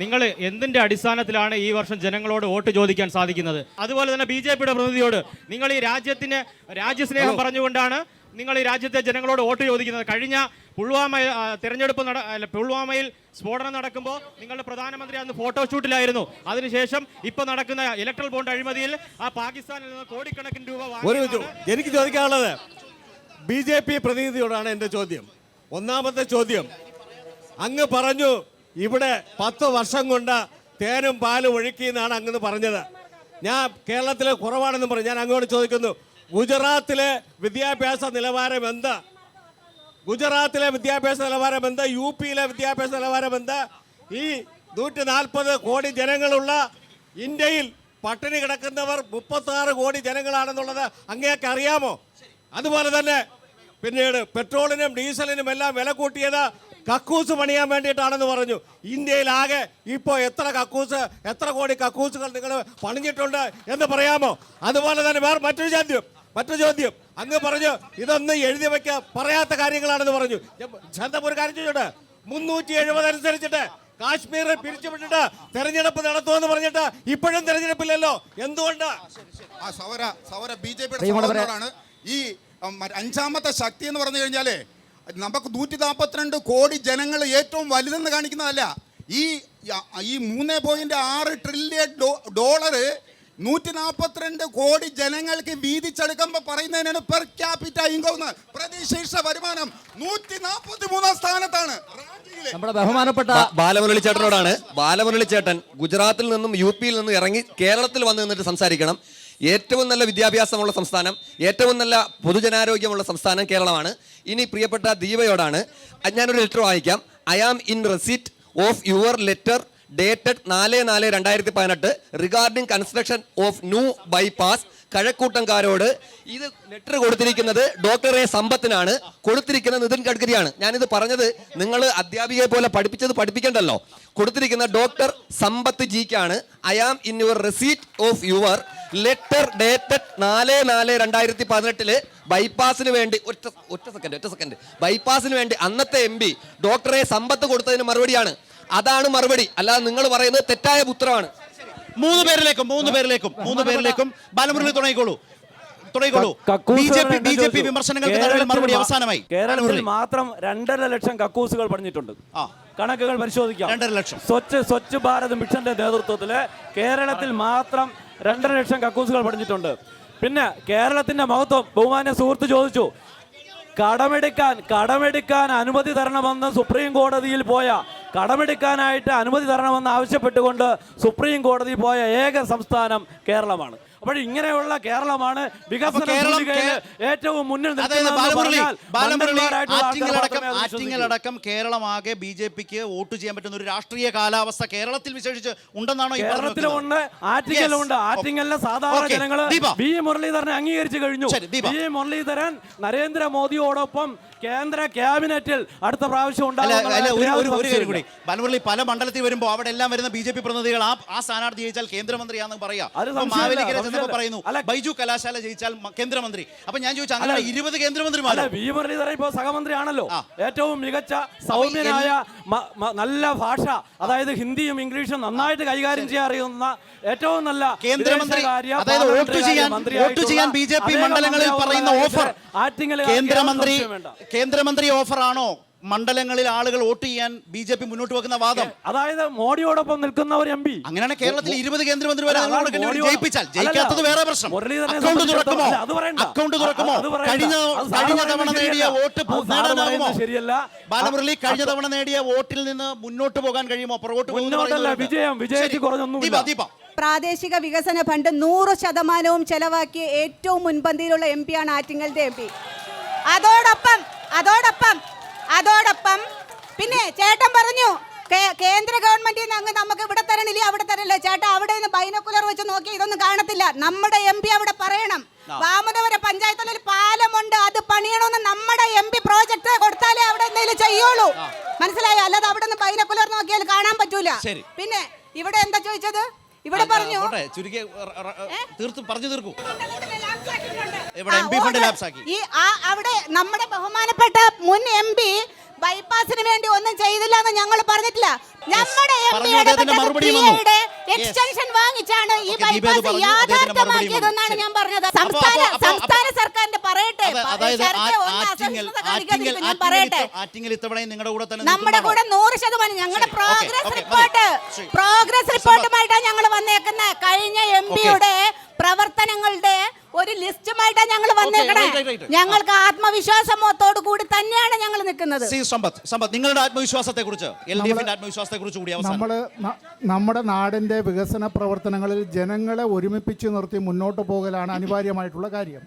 നിങ്ങൾ എന്തിൻ്റെ അടിസ്ഥാനത്തിലാണ് ഈ വർഷം ജനങ്ങളോട് വോട്ട് ചോദിക്കാൻ സാധിക്കുന്നത്? അതുപോലെ തന്നെ BJPയുടെ പ്രതിനിധിയോട് നിങ്ങൾ ഈ രാജ്യസ്നേഹം പറഞ്ഞുകൊണ്ടാണ് നിങ്ങൾ ഈ രാജ്യത്തെ ജനങ്ങളോട് വോട്ട് ചോദിക്കുന്നത്. കഴിഞ്ഞ പുൽവാമയിൽ സ്ഫോടനം നടക്കുമ്പോൾ നിങ്ങളുടെ പ്രധാനമന്ത്രി അന്ന് ഫോട്ടോഷൂട്ടിലായിരുന്നു. അതിനുശേഷം ഇപ്പൊ നടക്കുന്ന ഇലക്ട്രൽ ബോണ്ട് അഴിമതിയിൽ ആ പാകിസ്ഥാനിൽ നിന്ന് കോടിക്കണക്കിന് രൂപ എനിക്ക് ചോദിക്കാനുള്ളത് BJP പ്രതിനിധിയോടാണ് എൻ്റെ ചോദ്യം. ഒന്നാമത്തെ ചോദ്യം, അങ്ങ് പറഞ്ഞു ഇവിടെ 10 വർഷം കൊണ്ട് തേനും പാലും ഒഴുക്കിയെന്നാണ് അങ്ങ് പറഞ്ഞത്. ഞാൻ കേരളത്തിലെ കുറവാണെന്ന് പറഞ്ഞു. ഞാൻ അങ്ങോട്ട് ചോദിക്കുന്നു, ഗുജറാത്തിലെ വിദ്യാഭ്യാസ നിലവാരം എന്താ? ഗുജറാത്തിലെ വിദ്യാഭ്യാസ നിലവാരം എന്താ? UPയിലെ വിദ്യാഭ്യാസ നിലവാരം എന്താ? ഈ 140 കോടി ജനങ്ങളുള്ള ഇന്ത്യയിൽ പട്ടിണി കിടക്കുന്നവർ 36 കോടി ജനങ്ങളാണെന്നുള്ളത് അങ്ങേക്ക് അറിയാമോ? അതുപോലെ തന്നെ പിന്നീട് പെട്രോളിനും ഡീസലിനും എല്ലാം വില കൂട്ടിയത് കക്കൂസ് പണിയാൻ വേണ്ടിയിട്ടാണെന്ന് പറഞ്ഞു. ഇന്ത്യയിലാകെ ഇപ്പോൾ എത്ര കോടി കക്കൂസുകൾ നിങ്ങൾ പണിഞ്ഞിട്ടുണ്ട് എന്ന് പറയാമോ? അതുപോലെ തന്നെ വേറെ മറ്റൊരു ചോദ്യം അങ്ങ് പറഞ്ഞു ഇതൊന്നും എഴുതി വെക്കാൻ പറയാത്ത കാര്യങ്ങളാണെന്ന് പറഞ്ഞു. ഒരു കാര്യം ചോദിച്ചോട്ടെ, 370 അനുസരിച്ചിട്ട് കാശ്മീരിൽ പിരിച്ചുവിട്ടിട്ട് തെരഞ്ഞെടുപ്പ് നടത്തുമെന്ന് പറഞ്ഞിട്ട് ഇപ്പോഴും തെരഞ്ഞെടുപ്പില്ലല്ലോ, എന്തുകൊണ്ട്? BJP ഈ 5ാമത്തെ ശക്തി എന്ന് പറഞ്ഞു കഴിഞ്ഞാൽ നമുക്ക് 142 കോടി ജനങ്ങൾ ഏറ്റവും വലുതെന്ന് കാണിക്കുന്നതല്ല. ഈ 3.6 ട്രില്യൺ ഡോളർ 142 കോടി ജനങ്ങൾക്ക് വീതിച്ചെടുക്കുമ്പോൾ പറയുന്നതിനാണ് പെർ ക്യാപിറ്റ ഇൻകം. പ്രതിശീർഷ വരുമാനം 143ാം സ്ഥാനത്താണ്. നമ്മുടെ ബഹുമാനപ്പെട്ട ബാലമുരളി ചേട്ടനോടാണ്. ബാലമുരളി ചേട്ടൻ ഗുജറാത്തിൽ നിന്നും UPയിൽ നിന്നും ഇറങ്ങി കേരളത്തിൽ വന്ന് നിന്നിട്ട് സംസാരിക്കണം. ഏറ്റവും നല്ല വിദ്യാഭ്യാസമുള്ള സംസ്ഥാനം, ഏറ്റവും നല്ല പൊതുജനാരോഗ്യമുള്ള സംസ്ഥാനം കേരളമാണ്. ഇനി പ്രിയപ്പെട്ട ദീപയോടാണ് ഞാനൊരു ലെറ്റർ വായിക്കാം. I am in receipt of your letter dated 4/4/2018 regarding construction of new bypass കഴക്കൂട്ടംകാരോട്. ഇത് ലെറ്റർ കൊടുത്തിരിക്കുന്നത് ഡോക്ടർ എ സമ്പത്തിനാണ്, കൊടുത്തിരിക്കുന്നത് നിതിൻ ഗഡ്കരിയാണ്. ഞാനിത് പറഞ്ഞത് നിങ്ങൾ അധ്യാപികയെ പോലെ പഠിപ്പിക്കണ്ടല്ലോ. കൊടുത്തിരിക്കുന്ന ഡോക്ടർ സമ്പത്ത് ജിക്കാണ്. I am in your receipt of your letter dated 4/4/2018 ബൈപ്പാസിന് വേണ്ടി ഒറ്റ സെക്കൻഡ് ബൈപ്പാസിന് വേണ്ടി അന്നത്തെ MP ഡോക്ടർ എ സമ്പത്ത് കൊടുത്തതിന് മറുപടിയാണ്. അതാണ് മറുപടി, അല്ലാതെ നിങ്ങൾ പറയുന്നത് തെറ്റായ ഉത്തരവാണ്. 3 പേരിലേക്കും ബാലമുരളി തുടങ്ങിക്കോളൂ. BJP വിമർശനങ്ങൾക്ക് മറുപടി അവസാനമായി. കേരളത്തിൽ മാത്രം 2.5 ലക്ഷം കക്കൂസുകൾ പണിഞ്ഞിട്ടുണ്ട്. കണക്കുകൾ പരിശോധിക്കാം. 2.5 ലക്ഷം. സ്വച്ഛ് ഭാരത് മിഷന്റെ നേതൃത്വത്തിൽ കേരളത്തിൽ മാത്രം 2.5 ലക്ഷം കക്കൂസുകൾ പണിഞ്ഞിട്ടുണ്ട്. പിന്നെ കേരളത്തിന്റെ മഹത്വം ബഹുമാന്യ സുഹൃത്ത് ചോദിച്ചു. കടമെടുക്കാൻ അനുമതി തരണമെന്ന് സുപ്രീം കോടതിയിൽ പോയ കടമെടുക്കാനായിട്ട് അനുമതി തരണമെന്ന് ആവശ്യപ്പെട്ടുകൊണ്ട് സുപ്രീം കോടതി പോയ ഏക സംസ്ഥാനം കേരളമാണ്. അപ്പോൾ ഇങ്ങനെയുള്ള കേരളമാണ് വികസന കേരളം സൂചികയിൽ ഏറ്റവും മുന്നിൽ അതായത് നിൽക്കുന്നത്. ആറ്റിങ്ങലടക്കം കേരളമാകെ BJPക്ക് വോട്ട് ചെയ്യാൻ പറ്റുന്ന ഒരു രാഷ്ട്രീയ കാലാവസ്ഥ കേരളത്തിൽ വിശേഷിച്ച് ഉണ്ടെന്നാണോ ഈ പറഞ്ഞത്? കേരളത്തിലുണ്ട്, ആറ്റിങ്ങലുണ്ട്. ആറ്റിങ്ങലിലെ സാധാരണ ജനങ്ങൾ വി മുരളീധരനെ അംഗീകരിച്ചു കഴിഞ്ഞു. വി മുരളീധരൻ നരേന്ദ്രമോദിയോടൊപ്പം കേന്ദ്ര ക്യാബിനറ്റിൽ അടുത്ത പ്രാവശ്യം കൂടി ബാലമുരളി പല മണ്ഡലത്തിൽ വരുമ്പോൾ അവിടെ എല്ലാം വരുന്ന BJP പ്രതിനിധികൾ ആ സ്ഥാനാർത്ഥി ജയിച്ചാൽ കേന്ദ്രമന്ത്രിയാണെന്ന് പറയാം. പറയുന്നു ബൈജു കലാശാല ജയിച്ചാൽ കേന്ദ്രമന്ത്രി. അപ്പൊ ഞാൻ ചോദിച്ചു, അങ്ങനെ 20 കേന്ദ്രമന്ത്രിമാരോ? വി മുരളീധരൻ ഇപ്പോൾ സഹമന്ത്രിയാണല്ലോ. ഏറ്റവും മികച്ച സൗമ്യനായ നല്ല ഭാഷ, അതായത് ഹിന്ദിയും ഇംഗ്ലീഷും നന്നായിട്ട് കൈകാര്യം ചെയ്യാൻ അറിയുന്ന ഏറ്റവും നല്ല കേന്ദ്രമന്ത്രി. അതായത് വോട്ട് ചെയ്യാൻ BJP മണ്ഡലങ്ങളിൽ പറയുന്ന ഓഫർ കേന്ദ്രമന്ത്രി ഓഫറാണോ മണ്ഡലങ്ങളിൽ ആളുകൾ വോട്ട് ചെയ്യാൻ BJP മുന്നോട്ട് വെക്കുന്ന വാദം? അതായത് മോഡിയോടൊപ്പം നിൽക്കുന്ന ഒരു MP. അങ്ങനെയാണ് കേരളത്തിൽ 20 കേന്ദ്രമന്ത്രിമാരെ ജയിപ്പിച്ചാൽ ജയിക്കാത്തത് വേറെ പ്രശ്നം. അക്കൗണ്ട് തുറക്കുമോ? കഴിഞ്ഞ തവണ നേടിയ വോട്ട് നേടാനാകുമോ? ബാലമുരളി, കഴിഞ്ഞ തവണ നേടിയ വോട്ടിൽ നിന്ന് മുന്നോട്ട് പോകാൻ കഴിയുമോ? പ്രാദേശിക വികസന ഫണ്ട് 100% ചെലവാക്കി ഏറ്റവും മുൻപന്തിയിലുള്ള MP ആണ് ആറ്റിങ്ങലിന്റെ MP. അതോടൊപ്പം പിന്നെ ചേട്ടൻ പറഞ്ഞു കേന്ദ്ര ഗവൺമെന്റിൽ നിന്ന് അങ്ങ് നമുക്ക് ഇവിടെ തരണില്ല അവിടെ തരണില്ല. ചേട്ടാ, അവിടെ നിന്ന് ബൈനോക്കുലർ വെച്ച് നോക്കി ഇതൊന്നും കാണത്തില്ല. നമ്മുടെ MP അവിടെ പറയണം, വാമനപുര പഞ്ചായത്തിൽ ഒരു പാലമുണ്ട്, അത് പണിയണമെന്ന് നമ്മുടെ MP പ്രോജക്ട് കൊടുത്താലേ അവിടെ എന്തെങ്കിലും ചെയ്യുള്ളൂ. മനസ്സിലായോ? അല്ലാതെ അവിടെ നിന്ന് ബൈനോക്കുലർ നോക്കിയാൽ കാണാൻ പറ്റൂല. പിന്നെ ഇവിടെ എന്താ ചോദിച്ചത്? ഇവിടെ പറഞ്ഞു അവിടെ നമ്മുടെ ബഹുമാനപ്പെട്ട മുൻ MP ബൈപ്പാസിന് വേണ്ടി ഒന്നും ചെയ്തില്ല എന്ന് ഞങ്ങൾ പറഞ്ഞിട്ടില്ല. നമ്മുടെ എംപിയുടെ എക്സ്റ്റൻഷൻ വാങ്ങിച്ചാണ് ഈ ബൈപ്പാസ് യാഥാർത്ഥ്യമാക്കിയതെന്നാണ് ഞാൻ പറഞ്ഞത്. സംസ്ഥാന സർക്കാരിന്റെ പറയട്ടെ, നമ്മുടെ കൂടെ 100%. ഞങ്ങളുടെ പ്രോഗ്രസ് റിപ്പോർട്ടുമായിട്ടാണ് ഞങ്ങൾ വന്നേക്കുന്നത്. കഴിഞ്ഞ എംപിയുടെ പ്രവർത്തനങ്ങളുടെ ഒരു ലിസ്റ്റുമായിട്ടാണ് ഞങ്ങൾ വന്നേക്കണേ. ഞങ്ങൾക്ക് ആത്മവിശ്വാസത്തോടു കൂടി തന്നെയാണ് ഞങ്ങൾ നിൽക്കുന്നത്. നിങ്ങളുടെ ആത്മവിശ്വാസത്തെ കുറിച്ച്, LDFന്റെ ആത്മവിശ്വാസത്തെ കുറിച്ച് കൂടി നമ്മുടെ നാടിൻ്റെ വികസന പ്രവർത്തനങ്ങളിൽ ജനങ്ങളെ ഒരുമിപ്പിച്ച് നിർത്തി മുന്നോട്ട് പോകലാണ് അനിവാര്യമായിട്ടുള്ള കാര്യം.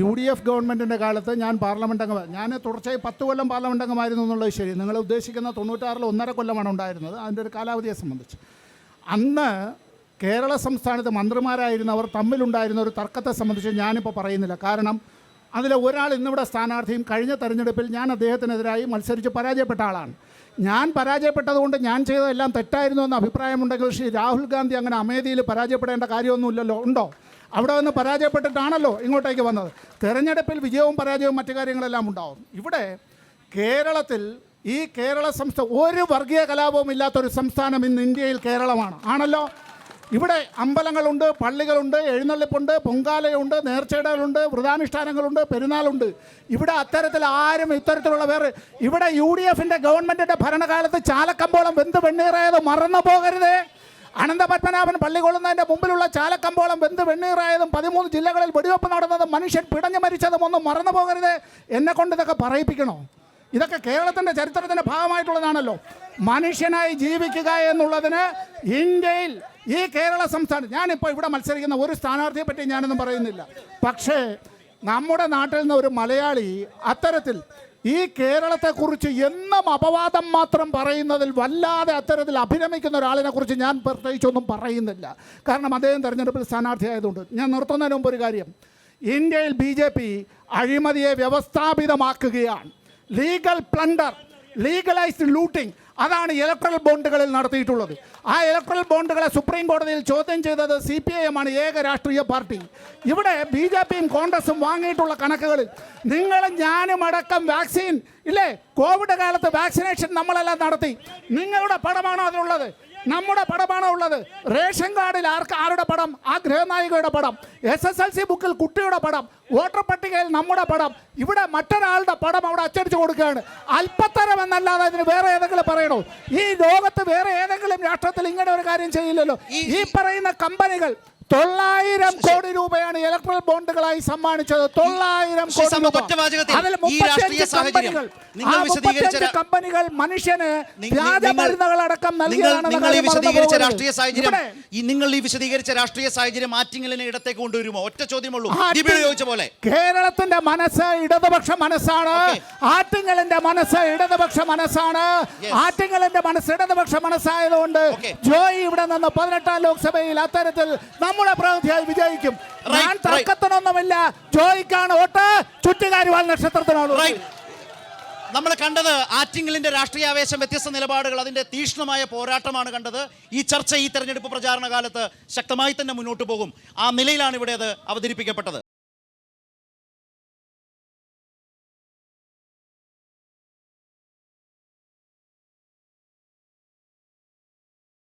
UDF ഗവൺമെൻറ്റിൻ്റെ കാലത്ത് ഞാൻ പാർലമെൻറ്റ് അംഗം, ഞാൻ തുടർച്ചയായി 10 കൊല്ലം പാർലമെൻറ്റ് അംഗമായിരുന്നു എന്നുള്ളത് ശരി. നിങ്ങൾ ഉദ്ദേശിക്കുന്ന 96-ൽ 1.5 കൊല്ലമാണ് ഉണ്ടായിരുന്നത്. അതിൻ്റെ ഒരു കാലാവധിയെ സംബന്ധിച്ച് അന്ന് കേരള സംസ്ഥാനത്ത് മന്ത്രിമാരായിരുന്നവർ തമ്മിലുണ്ടായിരുന്ന ഒരു തർക്കത്തെ സംബന്ധിച്ച് ഞാനിപ്പോൾ പറയുന്നില്ല. കാരണം അതിൽ ഒരാൾ ഇന്നിവിടെ സ്ഥാനാർത്ഥിയും കഴിഞ്ഞ തെരഞ്ഞെടുപ്പിൽ ഞാൻ അദ്ദേഹത്തിനെതിരായി മത്സരിച്ച് പരാജയപ്പെട്ട ആളാണ്. ഞാൻ പരാജയപ്പെട്ടതുകൊണ്ട് ഞാൻ ചെയ്തതെല്ലാം തെറ്റായിരുന്നു എന്ന അഭിപ്രായമുണ്ടെങ്കിൽ ശ്രീ രാഹുൽ ഗാന്ധി അങ്ങനെ അമേഠിയിൽ പരാജയപ്പെടേണ്ട കാര്യമൊന്നുമില്ലല്ലോ. ഉണ്ടോ? അവിടെ നിന്ന് പരാജയപ്പെട്ടിട്ടാണല്ലോ ഇങ്ങോട്ടേക്ക് വന്നത്. തെരഞ്ഞെടുപ്പിൽ വിജയവും പരാജയവും മറ്റു കാര്യങ്ങളെല്ലാം ഉണ്ടാവും. ഇവിടെ കേരളത്തിൽ ഈ കേരള സംസ്ഥാനം ഒരു വർഗീയ കലാപവും ഇല്ലാത്തൊരു സംസ്ഥാനം ഇന്ന് ഇന്ത്യയിൽ കേരളമാണ്. ആണല്ലോ. ഇവിടെ അമ്പലങ്ങളുണ്ട്, പള്ളികളുണ്ട്, എഴുന്നള്ളിപ്പുണ്ട്, പൊങ്കാലയുണ്ട്, നേർച്ചയിടലുണ്ട്, വ്രതാനുഷ്ഠാനങ്ങളുണ്ട്, പെരുന്നാളുണ്ട്. ഇവിടെ അത്തരത്തിൽ ആരും ഇത്തരത്തിലുള്ള ഇവിടെ UDFന്റെ ഗവൺമെൻറ്റിൻ്റെ ഭരണകാലത്ത് ചാലക്കമ്പോളം വെന്ത് വെണ്ണീറായത് മറന്നു പോകരുതേ. അനന്തപത്മനാഭൻ പള്ളി കൊള്ളുന്നതിൻ്റെ മുമ്പിലുള്ള ചാലക്കമ്പോളം വെന്ത് വെണ്ണീറായതും 13 ജില്ലകളിൽ വെടിവെപ്പ് നടന്നതും മനുഷ്യൻ പിടഞ്ഞു മരിച്ചതും ഒന്നും മറന്നു പോകരുതേ. എന്നെ കൊണ്ട് ഇതൊക്കെ പറയിപ്പിക്കണോ? ഇതൊക്കെ കേരളത്തിൻ്റെ ചരിത്രത്തിൻ്റെ ഭാഗമായിട്ടുള്ളതാണല്ലോ. മനുഷ്യനായി ജീവിക്കുക എന്നുള്ളതിന് ഇന്ത്യയിൽ ഈ കേരള സംസ്ഥാനം, ഞാനിപ്പോൾ ഇവിടെ മത്സരിക്കുന്ന ഒരു സ്ഥാനാർത്ഥിയെ പറ്റി ഞാനൊന്നും പറയുന്നില്ല. പക്ഷേ നമ്മുടെ നാട്ടിൽ നിന്ന് ഒരു മലയാളി അത്തരത്തിൽ ഈ കേരളത്തെക്കുറിച്ച് എന്നും അപവാദം മാത്രം പറയുന്നതിൽ വല്ലാതെ അത്തരത്തിൽ അഭിരമിക്കുന്ന ഒരാളിനെ കുറിച്ച് ഞാൻ പ്രത്യേകിച്ചൊന്നും പറയുന്നില്ല. കാരണം അദ്ദേഹം തെരഞ്ഞെടുപ്പിൽ സ്ഥാനാർത്ഥിയായതുകൊണ്ട്. ഞാൻ നിർത്തുന്നതിന് മുമ്പ് ഒരു കാര്യം, ഇന്ത്യയിൽ BJP അഴിമതിയെ വ്യവസ്ഥാപിതമാക്കുകയാണ്. ലീഗൽ പ്ലണ്ടർ, ലീഗലൈസ്ഡ് ലൂട്ടിംഗ്, അതാണ് ഇലക്ട്രൽ ബോണ്ടുകളിൽ നടത്തിയിട്ടുള്ളത്. ആ ഇലക്ട്രൽ ബോണ്ടുകളെ സുപ്രീം കോടതിയിൽ ചോദ്യം ചെയ്തത് CPIM ആണ്, ഏക രാഷ്ട്രീയ പാർട്ടി. ഇവിടെ BJPയും കോൺഗ്രസും വാങ്ങിയിട്ടുള്ള കണക്കുകളിൽ നിങ്ങളും ഞാനും അടക്കം വാക്സിൻ ഇല്ലേ, കോവിഡ് കാലത്ത് വാക്സിനേഷൻ നമ്മളെല്ലാം നടത്തി. നിങ്ങളുടെ പടമാണോ അതിലുള്ളത്? നമ്മുടെ പടമാണോ ഉള്ളത്? റേഷൻ കാർഡിൽ ആരുടെ പടം? ആ ഗൃഹനായികയുടെ പടം. SSLC ബുക്കിൽ കുട്ടിയുടെ പടം. വോട്ടർ പട്ടികയിൽ നമ്മുടെ പടം. ഇവിടെ മറ്റൊരാളുടെ പടം അവിടെ അച്ചടിച്ചു കൊടുക്കുകയാണ്. അല്പത്തരം എന്നല്ലാതെ അതിന് വേറെ ഏതെങ്കിലും പറയണോ? ഈ ലോകത്ത് വേറെ ഏതെങ്കിലും രാഷ്ട്രത്തിൽ ഇങ്ങനെ ഒരു കാര്യം ചെയ്യില്ലല്ലോ. ഈ പറയുന്ന കമ്പനികൾ 900 കോടി രൂപയാണ് ഇലക്ട്രൽ ബോണ്ടുകളായി സമ്മാനിച്ചത്. 900 ശ്രീ കോടി സമ്പത്ത്, രൂപ. ഒറ്റ വാചകത്തിൽ അതിൽ ഈ രാഷ്ട്രീയ 35 സാഹചര്യം കമ്പനികൾ, നിങ്ങൾ ആ വിശദീകരിച്ച 35 കമ്പനികൾ മനുഷ്യന് വ്യാജ നിങ്ങൾ- മരുന്നുകളടക്കം നൽകിയതാണെന്ന നിങ്ങൾ ഈ കാര്യം മറന്നു വിശദീകരിച്ച പോകരുത്. രാഷ്ട്രീയ സാഹചര്യം ഇവിടെ നിങ്ങൾ ഈ വിശദീകരിച്ച രാഷ്ട്രീയ സാഹചര്യം ആറ്റിങ്ങലിനെ ഇടത്തേക്ക് കൊണ്ടുവരുമോ? ഒറ്റ ചോദ്യമുള്ളൂ, ആറ്റിങ്ങൽ- ദീപയുടെ ചോദിച്ച പോലെ. കേരളത്തിന്റെ മനസ്സ് ഇടതുപക്ഷ മനസ്സാണ്. ആറ്റിങ്ങലിന്റെ മനസ്സ് ഇടതുപക്ഷ മനസ്സാണ്. ആറ്റിങ്ങലിന്റെ മനസ്സ് ഇടതുപക്ഷ മനസ്സായതുകൊണ്ട് ജോയി ഇവിടെ നിന്ന് 18ാം ലോക്സഭയിൽ അത്തരത്തിൽ നമ്മുടെ പ്രതിനിധിയായി വിജയിക്കും. ഞാൻ തർക്കത്തിനൊന്നുമില്ല. ജോയിക്കാണ് വോട്ട്, ചുറ്റുകാരിവാൾ നക്ഷത്രത്തിനാണ്. നമ്മൾ കണ്ടത് ആറ്റിങ്ങലിന്റെ രാഷ്ട്രീയ ആവേശം, വ്യത്യസ്ത നിലപാടുകൾ, അതിന്റെ തീക്ഷ്ണമായ പോരാട്ടമാണ് കണ്ടത്. ഈ ചർച്ച ഈ തെരഞ്ഞെടുപ്പ് പ്രചാരണ കാലത്ത് ശക്തമായി തന്നെ മുന്നോട്ട് പോകും. ആ നിലയിലാണ് ഇവിടെ അത് അവതരിപ്പിക്കപ്പെട്ടത്.